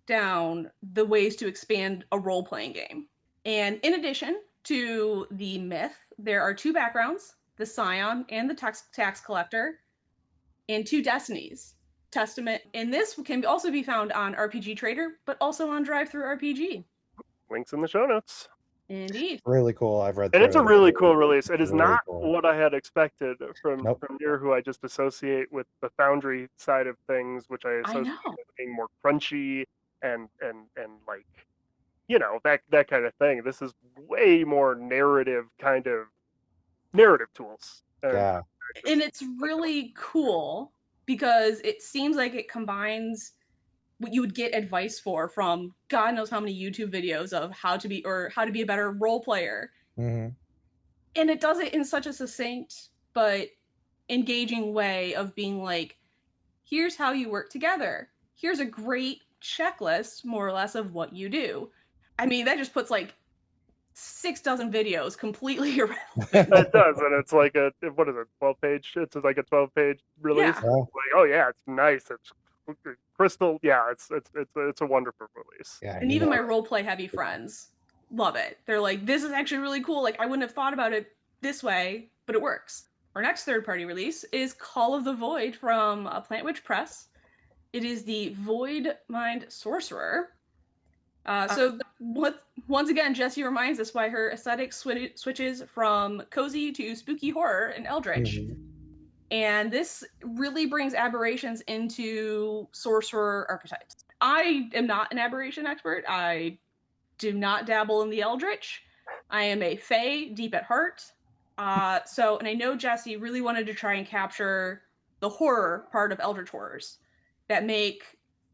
down the ways to expand a role-playing game. And in addition to the Myth, there are 2 backgrounds, the Scion and the Tax Collector, and 2 Destinies, Testament. And this can also be found on RPG Trader, but also on Drive-Thru RPG. links in the show notes. Indeed. Really cool. I've read And it's a it. really cool release. It is Really not cool. what I had expected from Nope. who I just associate with the Foundry side of things, which I associate know. with being more crunchy and like, you know, that kind of thing. This is way more narrative tools. Yeah. And it's really cool because it seems like it combines what you would get advice for from God knows how many YouTube videos of how to be a better role player. Mm-hmm. And it does it in such a succinct but engaging way of being like, here's how you work together. Here's a great checklist, more or less, of what you do. I mean, that just puts like 6 dozen videos completely irrelevant. It does, and it's like a 12-page. It's like a 12-page release. Yeah. Like, oh yeah, it's nice. It's crystal. Yeah, it's a wonderful release. Yeah. And even my roleplay heavy friends love it. They're like, this is actually really cool. Like, I wouldn't have thought about it this way, but it works. Our next third-party release is Call of the Void from Plant Witch Press. It is the Void Mind Sorcerer. Once again, Jessie reminds us why her aesthetic switches from cozy to spooky horror and eldritch. Mm-hmm. And this really brings aberrations into sorcerer archetypes. I am not an aberration expert. I do not dabble in the eldritch. I am a fae deep at heart. And I know Jessie really wanted to try and capture the horror part of eldritch horrors that make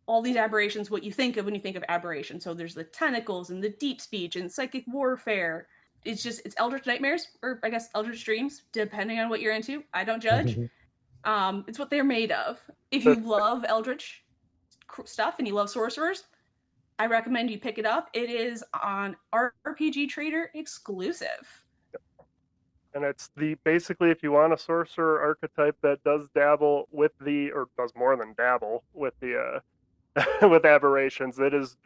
all these aberrations what you think of when you think of aberration. So there's the tentacles and the deep speech and psychic warfare. It's eldritch nightmares, or I guess eldritch dreams, depending on what you're into. I don't judge. It's what they're made of. If you love eldritch stuff and you love sorcerers, I recommend you pick it up. It is on RPG Trader exclusive. And it's basically, if you want a sorcerer archetype that does dabble with or does more than dabble with the with aberrations, it is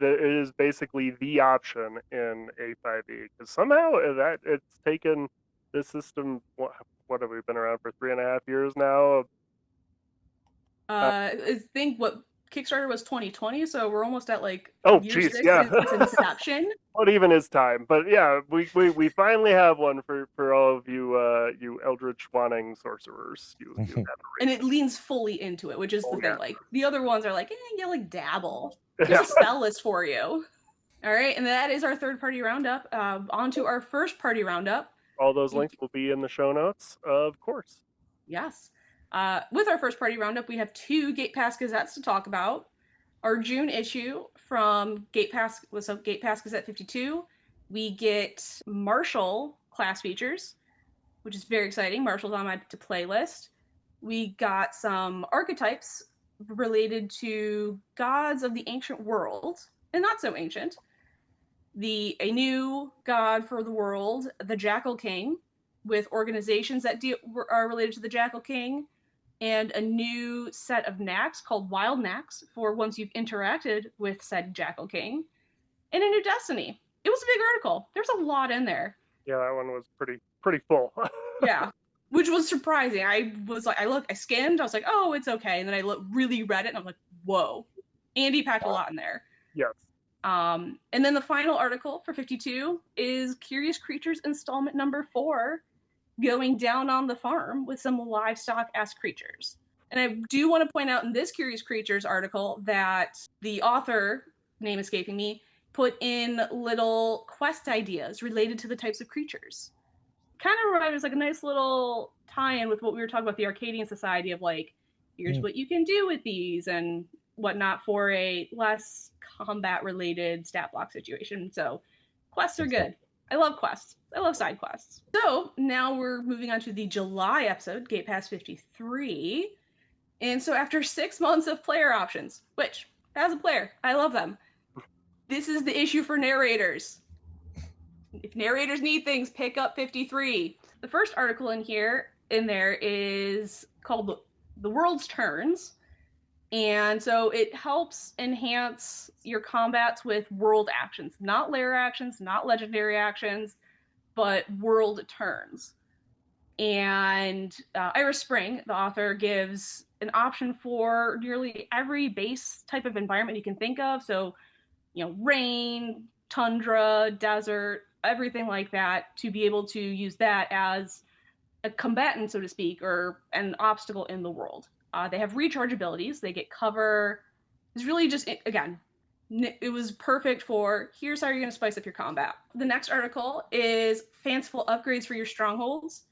basically the option in A5e, because somehow it's taken this system. What have we been around for 3.5 years now? I think Kickstarter was 2020, so we're almost at like year geez, 6 yeah. since its inception. What even is time? But yeah, we finally have one for all of you you eldritch wanting sorcerers. You And it leans fully into it, which is the thing. Yeah. Like the other ones are like, yeah, like dabble. Here's a spell list for you. All right, and that is our third party roundup. On to our first party roundup. All those links will be in the show notes, of course. Yes. With our first party roundup, we have 2 Gate Pass Gazettes to talk about. Our June issue from Gate Pass Gazette 52, we get Marshall class features, which is very exciting. Marshall's on my to play list. We got some archetypes related to gods of the ancient world, and not so ancient. A new god for the world, the Jackal King, with organizations that are related to the Jackal King, and a new set of knacks called Wild Knacks for once you've interacted with said Jackal King, and a new Destiny. It was a big article. There's a lot in there. Yeah, that one was pretty full. Yeah, which was surprising. I skimmed. I was like, oh, it's okay, and then I really read it, and I'm like, whoa. Andy packed a lot in there. Yes. And then the final article for 52 is Curious Creatures installment number 4, going down on the farm with some livestock-esque creatures. And I do want to point out in this Curious Creatures article that the author, name escaping me, put in little quest ideas related to the types of creatures. Kind of reminded us like a nice little tie-in with what we were talking about the Arcadian Society of like, here's what you can do with these and whatnot for a less combat-related stat block situation. So quests are good. I love quests. I love side quests. So now we're moving on to the July episode, Gate Pass 53. And so after 6 months of player options, which, as a player, I love them, this is the issue for narrators. If narrators need things, pick up 53. The first article in there is called The World's Turns. And so it helps enhance your combats with world actions, not lair actions, not legendary actions, but world turns. And Ira Spring, the author, gives an option for nearly every base type of environment you can think of. So, rain, tundra, desert, everything like that, to be able to use that as a combatant, so to speak, or an obstacle in the world. They have recharge abilities. They get cover. It's really just, again, it was perfect for here's how you're going to spice up your combat. The next article is fanciful upgrades for your strongholds.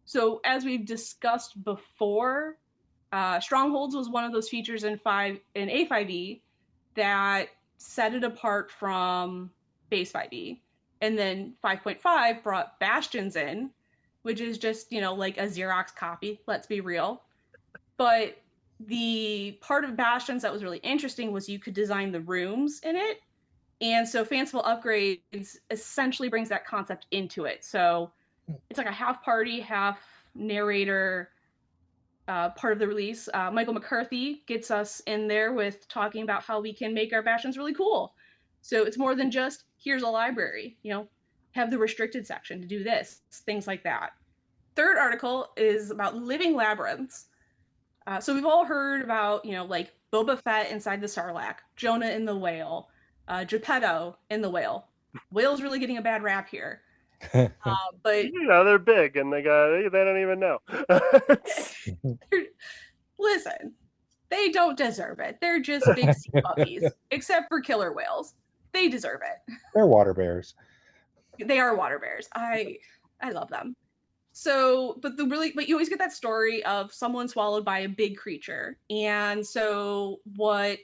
So as we've discussed before, strongholds was one of those features in A5e that set it apart from base 5e. And then 5.5 brought bastions in, which is just, like a Xerox copy, let's be real. But the part of Bastions that was really interesting was you could design the rooms in it. And so Fanciful Upgrades essentially brings that concept into it. So it's like a half party, half narrator part of the release. Michael McCarthy gets us in there with talking about how we can make our Bastions really cool. So it's more than just, here's a library, have the restricted section to do this, things like that. Third article is about living labyrinths. So we've all heard about, like Boba Fett inside the Sarlacc, Jonah in the whale, Geppetto in the whale. Whale's really getting a bad rap here. But they're big and they don't even know. Listen, they don't deserve it. They're just big sea puppies, except for killer whales. They deserve it. They're water bears. They are water bears. I love them. So, but you always get that story of someone swallowed by a big creature. And so what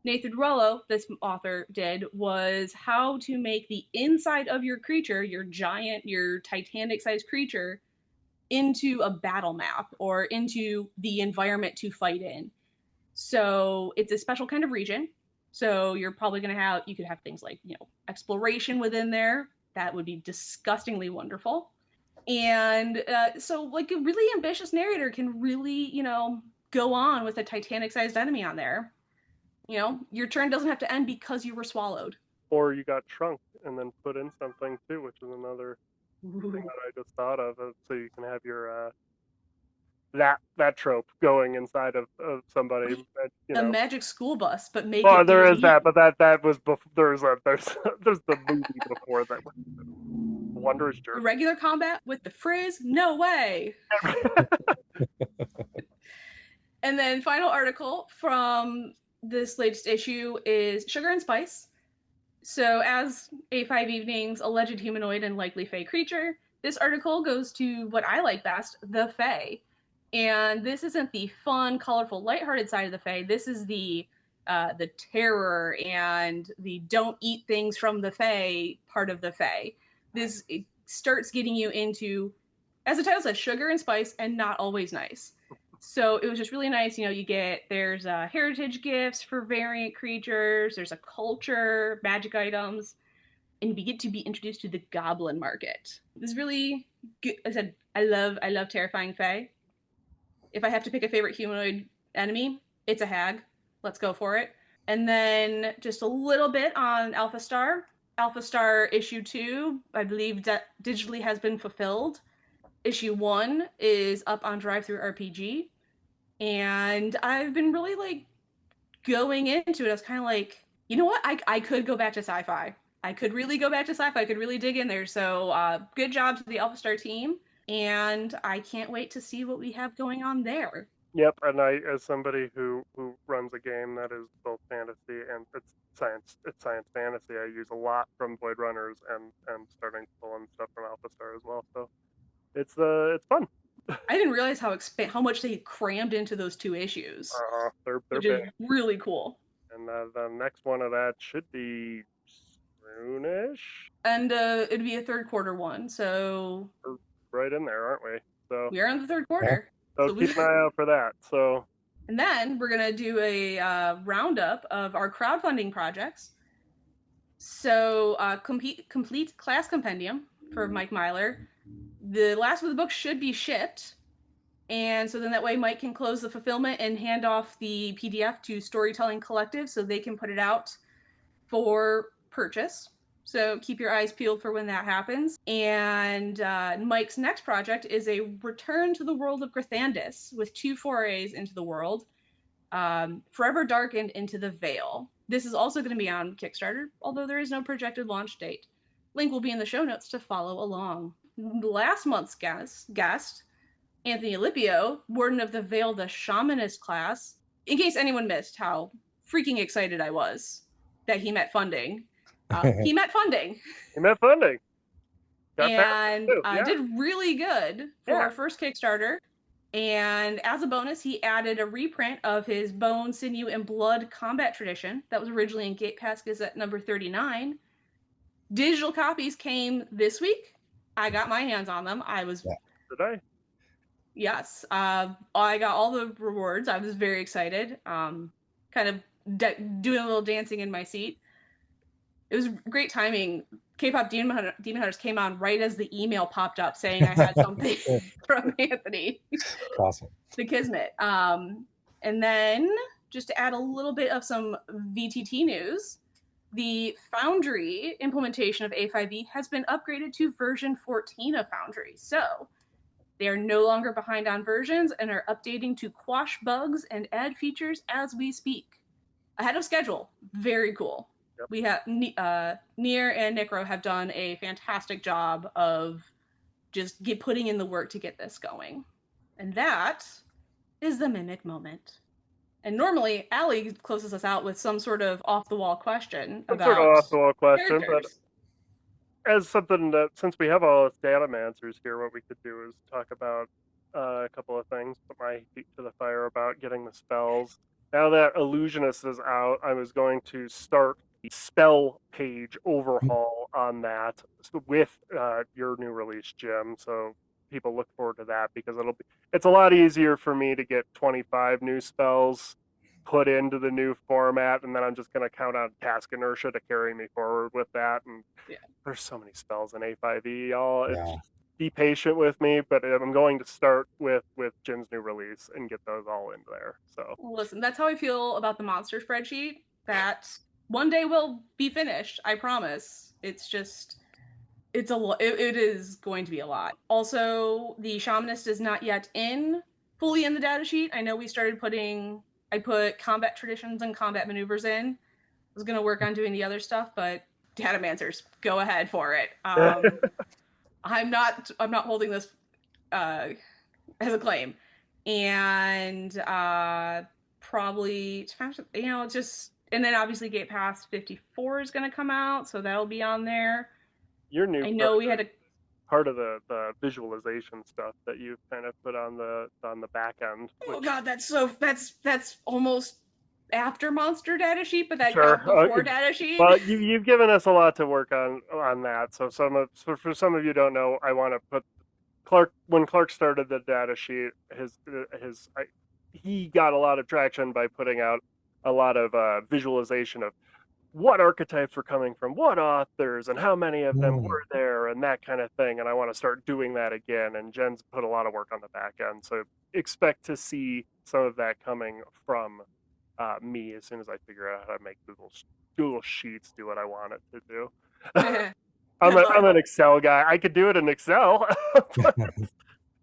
Nathan Dorello, this author, did was how to make the inside of your creature, your Titanic-sized creature, into a battle map or into the environment to fight in. So it's a special kind of region. So you're probably going to you could have things like, exploration within there. That would be disgustingly wonderful. And so like a really ambitious narrator can really, go on with a Titanic-sized enemy on there. Your turn doesn't have to end because you were swallowed. Or you got shrunk and then put in something too, which is another thing that I just thought of. So you can have your that trope going inside of somebody. You A know, magic school bus, but make well, it there is that, D&D. but that was before. There's the movie before that. Wondrous Journey. Regular combat with the frizz? No way. And then final article from this latest issue is Sugar and Spice. So as A5Evening's alleged humanoid and likely Fae creature, this article goes to what I like best, the Fae. And this isn't the fun, colorful, lighthearted side of the Fae. This is the terror and the don't eat things from the Fae part of the Fae. This starts getting you into, as the title says, sugar and spice and not always nice. So it was just really nice. You know, there's heritage gifts for variant creatures, there's a culture, magic items, and we get to be introduced to the goblin market. This is really good. I said, I love terrifying Fae. If I have to pick a favorite humanoid enemy, it's a hag. Let's go for it. And then just a little bit on Alpha Star. Alpha Star issue 2, I believe that digitally has been fulfilled. Issue 1 is up on Drive-Thru RPG. And I've been really like going into it. I was kind of like, you know what? I could go back to sci-fi. I could really go back to sci-fi. I could really dig in there. So good job to the Alpha Star team. And I can't wait to see what we have going on there. Yep, and I, as somebody who runs a game that is both fantasy and it's science fantasy, I use a lot from Void Runners and starting to pull in stuff from Alpha Star as well. So it's fun. I didn't realize how much they crammed into those 2 issues, They're which big. is really cool. And the next one of that should be soonish. And it'd be a third quarter one, so We're right in there, aren't we? So we are in the third quarter. so keep an eye out for that. So and then we're gonna do a roundup of our crowdfunding projects. So complete class compendium for Mike Myler. The last of the book should be shipped, and so then that way Mike can close the fulfillment and hand off the PDF to Storytelling Collective so they can put it out for purchase. So keep your eyes peeled for when that happens. And Mike's next project is a return to the world of Grithandis with 2 forays into the world, Forever Darkened into the Veil. This is also going to be on Kickstarter, although there is no projected launch date. Link will be in the show notes to follow along. Last month's guest, Anthony Alipio, Warden of the Veil, the Shamanist class. In case anyone missed how freaking excited I was that he met funding. He met funding. And did really good for our first Kickstarter. And as a bonus, he added a reprint of his Bone, Sinew, and Blood combat tradition that was originally in Gate Pass Gazette number 39. Digital copies came this week. I got my hands on them. Did I? Yes. I got all the rewards. I was very excited. Kind of doing a little dancing in my seat. It was great timing. K-pop Demon Hunters came on right as the email popped up saying I had something from Anthony. Awesome. The Kismet. And then just to add a little bit of some VTT news, the Foundry implementation of A5e has been upgraded to version 14 of Foundry. So they are no longer behind on versions and are updating to quash bugs and add features as we speak. Ahead of schedule. Very cool. Yep. We have Nier and Necro have done a fantastic job of just putting in the work to get this going. And that is the Mimic Moment. And normally, Allie closes us out with some sort of off-the-wall question about sort of off-the-wall question, characters. But as something that, since we have all us datamancers here, what we could do is talk about a couple of things, put my feet to the fire about getting the spells. Now that Illusionist is out, I was going to start the spell page overhaul on that with your new release, Jim. So people look forward to that because it's a lot easier for me to get 25 new spells put into the new format, and then I'm just going to count on task inertia to carry me forward with that. And there's so many spells in A5e, y'all. Be patient with me, but I'm going to start with Jim's new release and get those all in there. So listen, that's how I feel about the monster spreadsheet. That one day will be finished. I promise. It's just, it's a lot. It is going to be a lot. Also, the Shamanist is not yet in fully in the data sheet. I know we started I put combat traditions and combat maneuvers in. I was going to work on doing the other stuff, but datamancers, go ahead for it. I'm not holding this as a claim. And probably, just, and then obviously Gate Pass 54 is going to come out, so that'll be on there. Your new I know we had a part of the visualization stuff that you've kind of put on the back end. Oh god, that's almost after monster data sheet, but that Sure. got before data sheet. Well, you've given us a lot to work on that. So for some of you don't know, I want to put Clark, when Clark started the data sheet, he got a lot of traction by putting out a lot of visualization of what archetypes were coming from what authors and how many of them were there and that kind of thing. And I want to start doing that again. And Jen's put a lot of work on the back end. So expect to see some of that coming from me as soon as I figure out how to make Google Sheets do what I want it to do. I'm an Excel guy. I could do it in Excel. But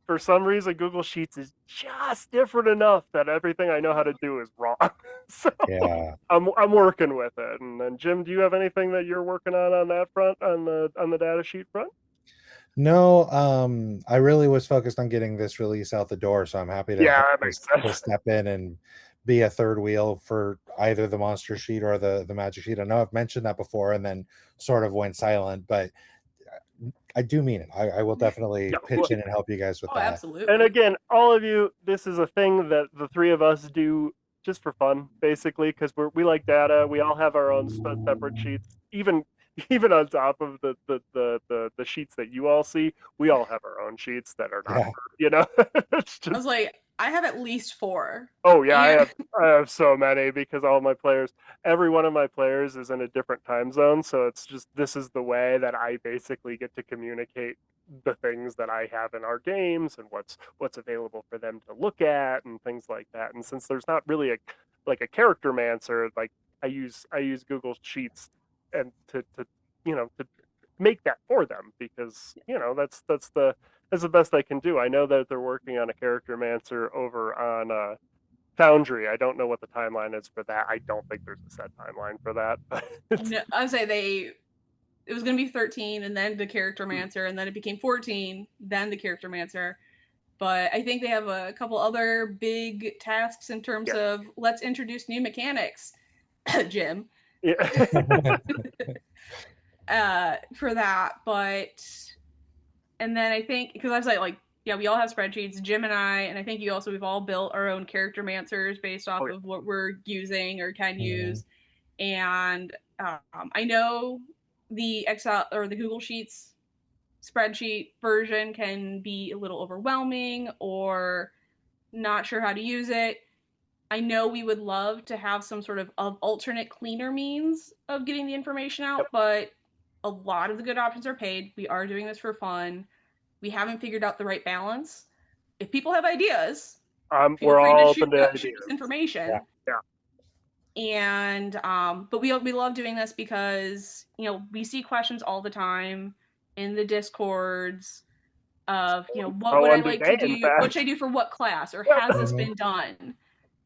for some reason, Google Sheets is just different enough that everything I know how to do is wrong. So Yeah. I'm working with it. And then Jim, do you have anything that you're working on that front, on the data sheet front? No, I really was focused on getting this release out the door, so I'm happy to step in and be a third wheel for either the monster sheet or the magic sheet. I know I've mentioned that before and then sort of went silent, but I do mean it. I will definitely pitch in and help you guys with that. Absolutely. And again, all of you, this is a thing that the three of us do just for fun, basically, because we like data. We all have our own separate sheets. Even on top of the sheets that you all see, we all have our own sheets that are not, it's just... I was like, I have at least 4. Oh yeah, I have so many, because all my players, every one of my players is in a different time zone, so it's just, this is the way that I basically get to communicate the things that I have in our games and what's available for them to look at and things like that. And since there's not really a character mancer, like I use Google Sheets and to make that for them, because that's the best I can do. I know that they're working on a character mancer over on Foundry. I don't know what the timeline is for that. I don't think there's a set timeline for that. No, I'd say it was going to be 13 and then the character mancer, and then it became 14, then the character mancer. But I think they have a couple other big tasks in terms of let's introduce new mechanics, Jim. Yeah. For that, and then I think, because I was like, yeah, we all have spreadsheets, Jim and I think we've all built our own character mancers based off of what we're using or can use. And I know the Excel or the Google Sheets spreadsheet version can be a little overwhelming or not sure how to use it. I know we would love to have some sort of alternate, cleaner means of getting the information out, but a lot of the good options are paid. We are doing this for fun. We haven't figured out the right balance. If people have ideas, we're all open to shoot us information. Yeah. And but we love doing this because we see questions all the time in the Discords of what would I like to do? What should I do for what class? Or has this been done?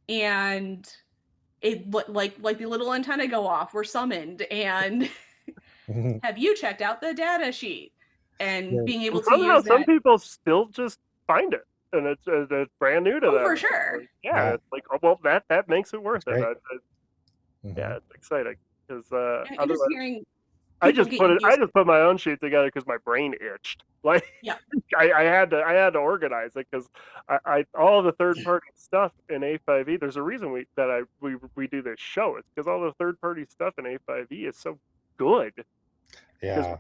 And it like the little antenna go off. We're summoned, and have you checked out the data sheet? And being able to use that. Some people still just find it, and it's brand new to them. For sure. Yeah, it's like, oh, well, that makes it worth it. Yeah, it's exciting because I just put my own sheet together because my brain itched. Like, I had to organize it because I all the third party stuff in A5e. There's a reason we do this show. It's because all the third party stuff in A5e is so good. Yeah,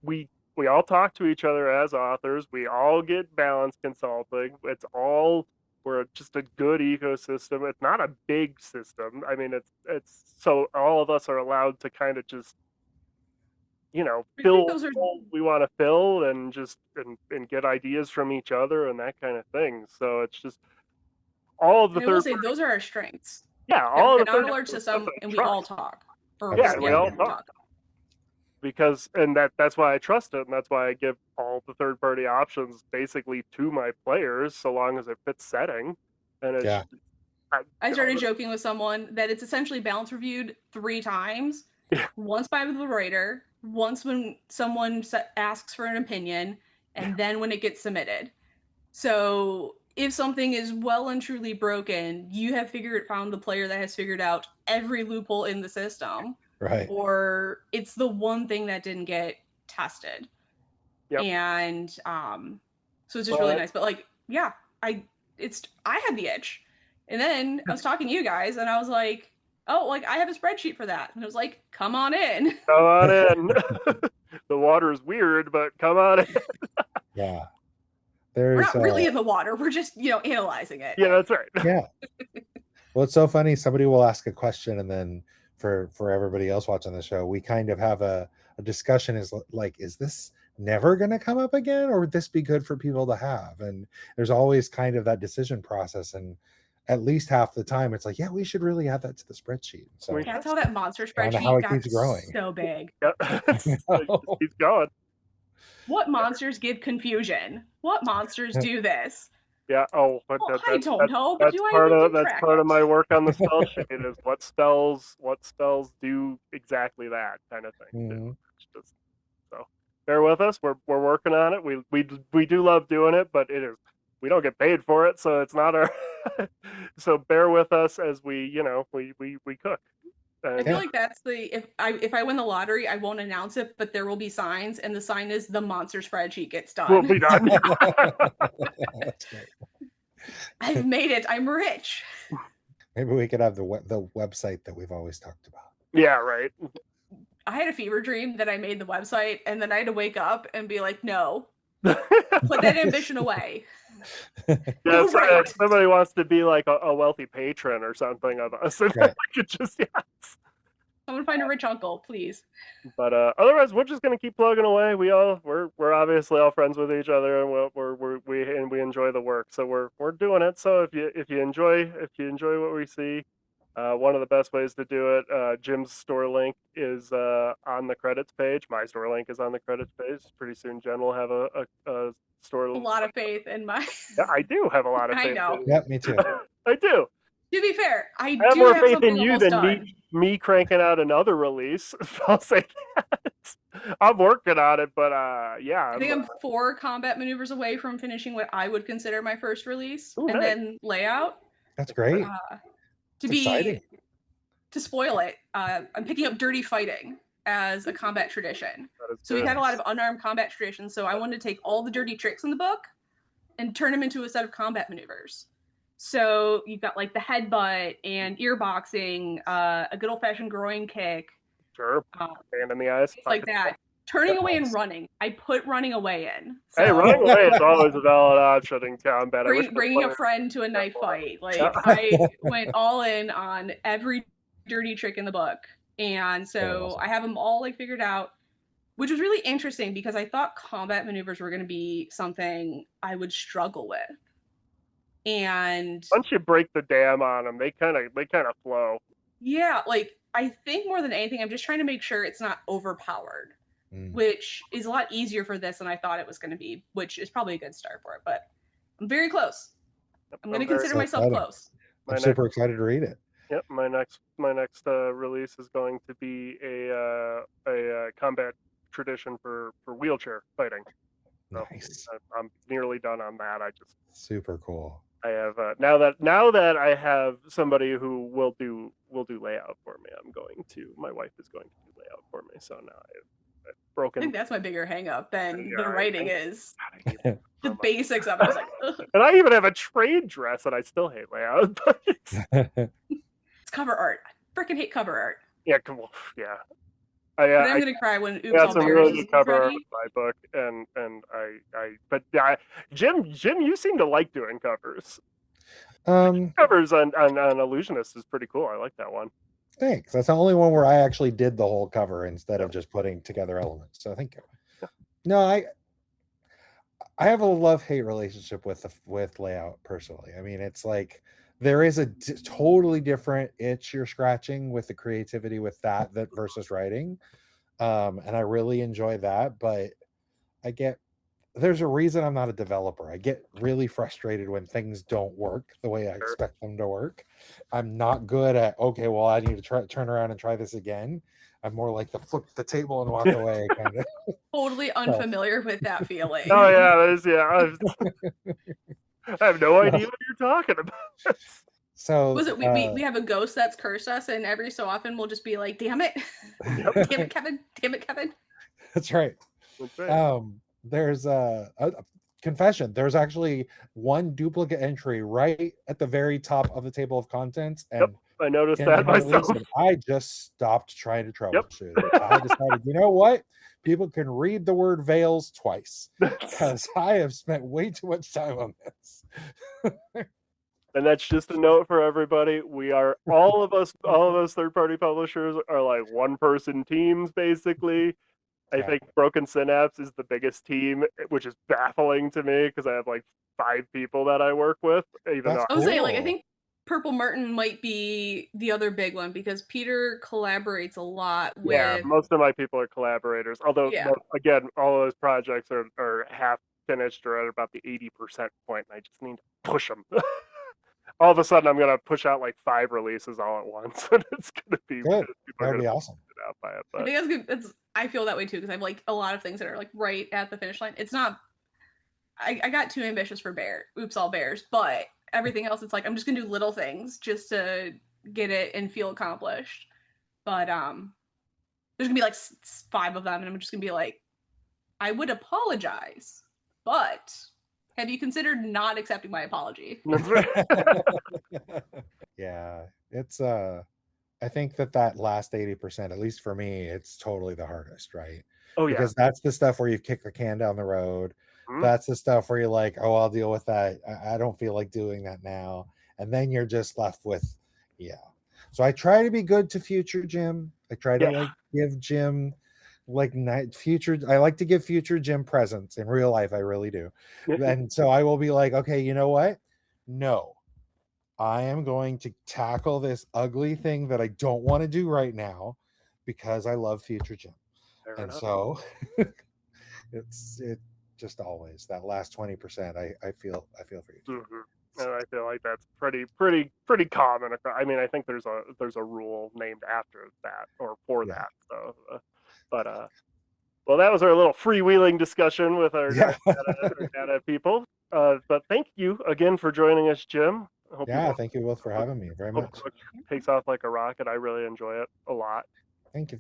we all talk to each other as authors. We all get balance consulting. We're just a good ecosystem. It's not a big system. I mean, it's so all of us are allowed to kind of just fill what we want to fill and just and get ideas from each other and that kind of thing. So it's just all of the those are our strengths. Yeah, all of the not a large system, and we all talk. We all talk. because that's why I trust it, and that's why I give all the third-party options basically to my players, so long as it fits setting. And it's Yeah. I started joking with someone that it's essentially balance reviewed 3 times. Yeah. Once by the writer, once when someone asks for an opinion, and then when it gets submitted. So if something is well and truly broken, you have found the player that has figured out every loophole in the system. Right. Or it's the one thing that didn't get tested. Yep. And so it's just really nice. But like, yeah, I had the itch. And then I was talking to you guys and I was like, oh, like I have a spreadsheet for that. And I was like, come on in. Come on in. The water is weird, but come on in. Yeah. We're not really in the water. We're just, analyzing it. Yeah, that's right. Yeah. Well, it's so funny. Somebody will ask a question, and then for everybody else watching the show, we kind of have a discussion. Is like, is this never going to come up again, or would this be good for people to have? And there's always kind of that decision process, and at least half the time, it's like, yeah, we should really add that to the spreadsheet. So that's how that monster spreadsheet got keeps growing. So big. Yep. It keeps going. What monsters give confusion? What monsters do this? Yeah. Oh, but I don't know. But that's part of my work on the spell sheet is what spells do exactly that kind of thing. Mm-hmm. Just, so bear with us. We're working on it. We do love doing it, but we don't get paid for it, so it's not our. So bear with us as we cook. I feel like that's if I win the lottery, I won't announce it, but there will be signs, and the sign is the monster spreadsheet gets done. Will be done. I've made it. I'm rich. Maybe we could have the website that we've always talked about. Yeah, right. I had a fever dream that I made the website, and then I had to wake up and be like, no, put that ambition away. Yeah, right. Somebody wants to be like a wealthy patron or something of us. And right. We could just, Someone find a rich uncle, please. But otherwise, we're just gonna keep plugging away. We're obviously all friends with each other, and we enjoy the work. So we're doing it. So if you enjoy what we see, one of the best ways to do it, Jim's store link is on the credits page. My store link is on the credits page. Pretty soon, Jen will have a store. A lot of faith in my. Yeah, I do have a lot of faith. I know. Yep, me too. I do. To be fair, I have do more have faith in you than done. me cranking out another release. I'll say that. I'm working on it, but yeah. I think I'm 4 combat maneuvers away from finishing what I would consider my first release, and nice. Then layout. That's great. To spoil it, I'm picking up Dirty Fighting as a combat tradition. So we had a lot of unarmed combat traditions, so I wanted to take all the dirty tricks in the book and turn them into a set of combat maneuvers. So you've got like the headbutt and ear boxing, a good old-fashioned groin kick. Sure. Hand in the eyes. Like that. Turning away and running. I put running away in. So, hey, running away is always a valid option in combat. Bringing a friend to a knife fight. Like, I went all in on every dirty trick in the book. And so I have them all like figured out, which was really interesting because I thought combat maneuvers were going to be something I would struggle with. And once you break the dam on them, they kind of flow. Yeah, like I think more than anything, I'm just trying to make sure it's not overpowered, which is a lot easier for this than I thought it was going to be, which is probably a good start for it. But I'm very close. I'm going to consider myself close. I'm super excited to read it. Yep, my next release is going to be a combat tradition for wheelchair fighting. So nice. I'm nearly done on that. I just super cool. I have now that I have somebody who will do layout for me. My wife is going to do layout for me. So now I've broken. I think that's my bigger hang up than the writing is. The basics of it. I was like, ugh. And I even have a trade dress, and I still hate layout. But it's cover art. I freaking hate cover art. Yeah, come on. Yeah. I'm gonna cry when Oops All some really good cover art with my book, but Jim, you seem to like doing covers. Covers on Illusionist is pretty cool. I like that one. Thanks. That's the only one where I actually did the whole cover instead of just putting together elements. So thank you. Yeah. No, I have a love-hate relationship with layout personally. I mean, it's like there is a totally different itch you're scratching with the creativity with that versus writing. and I really enjoy that. But there's a reason I'm not a developer. I get really frustrated when things don't work the way I expect them to work. I'm not good at, okay, well, I need to turn around and try this again. I'm more like the flip the table and walk away kind of. Totally unfamiliar with that feeling. Oh yeah, that is, I have no idea what you're talking about. So Was it we have a ghost that's cursed us, and every so often we'll just be like, damn it. Damn it, Kevin. Damn it, Kevin. That's right. That's right. There's a confession. There's actually one duplicate entry right at the very top of the table of contents, and I noticed that myself. I just stopped trying to troubleshoot it. I decided, you know what? People can read the word veils twice, because I have spent way too much time on this. And that's just a note for everybody. We are all of us third-party publishers are like one-person teams, basically. I think Broken Synapse is the biggest team, which is baffling to me because I have like 5 people that I work with. Even though I was saying, like, I think Purple Martin might be the other big one because Peter collaborates a lot with. Yeah, most of my people are collaborators. Although, again, all of those projects are half finished or at about the 80% point, and I just need to push them. All of a sudden, I'm going to push out like 5 releases all at once, and it's going to be good. That would be awesome. Out by it, but. I think that's good. I feel that way too because I have like a lot of things that are like right at the finish line. It's not. I got too ambitious for Oops All Bears, but everything else, it's like I'm just gonna do little things just to get it and feel accomplished. But there's gonna be like 5 of them, and I'm just gonna be like, I would apologize, but have you considered not accepting my apology? Yeah, it's I think that last 80%, at least for me, it's totally the hardest, right? Oh yeah, because that's the stuff where you've kicked the can down the road. Mm-hmm. That's the stuff where you're like, oh, I'll deal with that. I don't feel like doing that now. And then you're just left with, So I try to be good to future Jim. I try to like give Jim like I like to give future Jim presents in real life. I really do. And so I will be like, okay, you know what? No. I am going to tackle this ugly thing that I don't want to do right now because I love future Jim. So it just always that last 20%. I feel for you. Mm-hmm. And I feel like that's pretty common. I mean, I think there's a rule named after that or for that. So, well, that was our little freewheeling discussion with our data people. But thank you again for joining us, Jim. Thank you both for having me very much. Takes off like a rocket. I really enjoy it a lot. Thank you.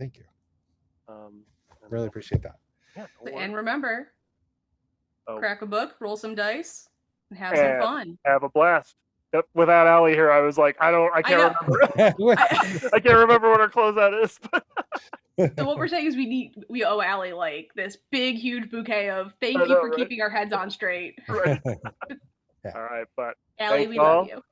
Really appreciate that. Yeah, and remember, crack a book, roll some dice, and have some fun. Have a blast. Yep. Without Allie here, I was like, I can't remember. I can't remember what our closeout is. So what we're saying is we owe Allie like this big, huge bouquet of thank you for keeping our heads on straight. Right. All right, but Allie, we love you.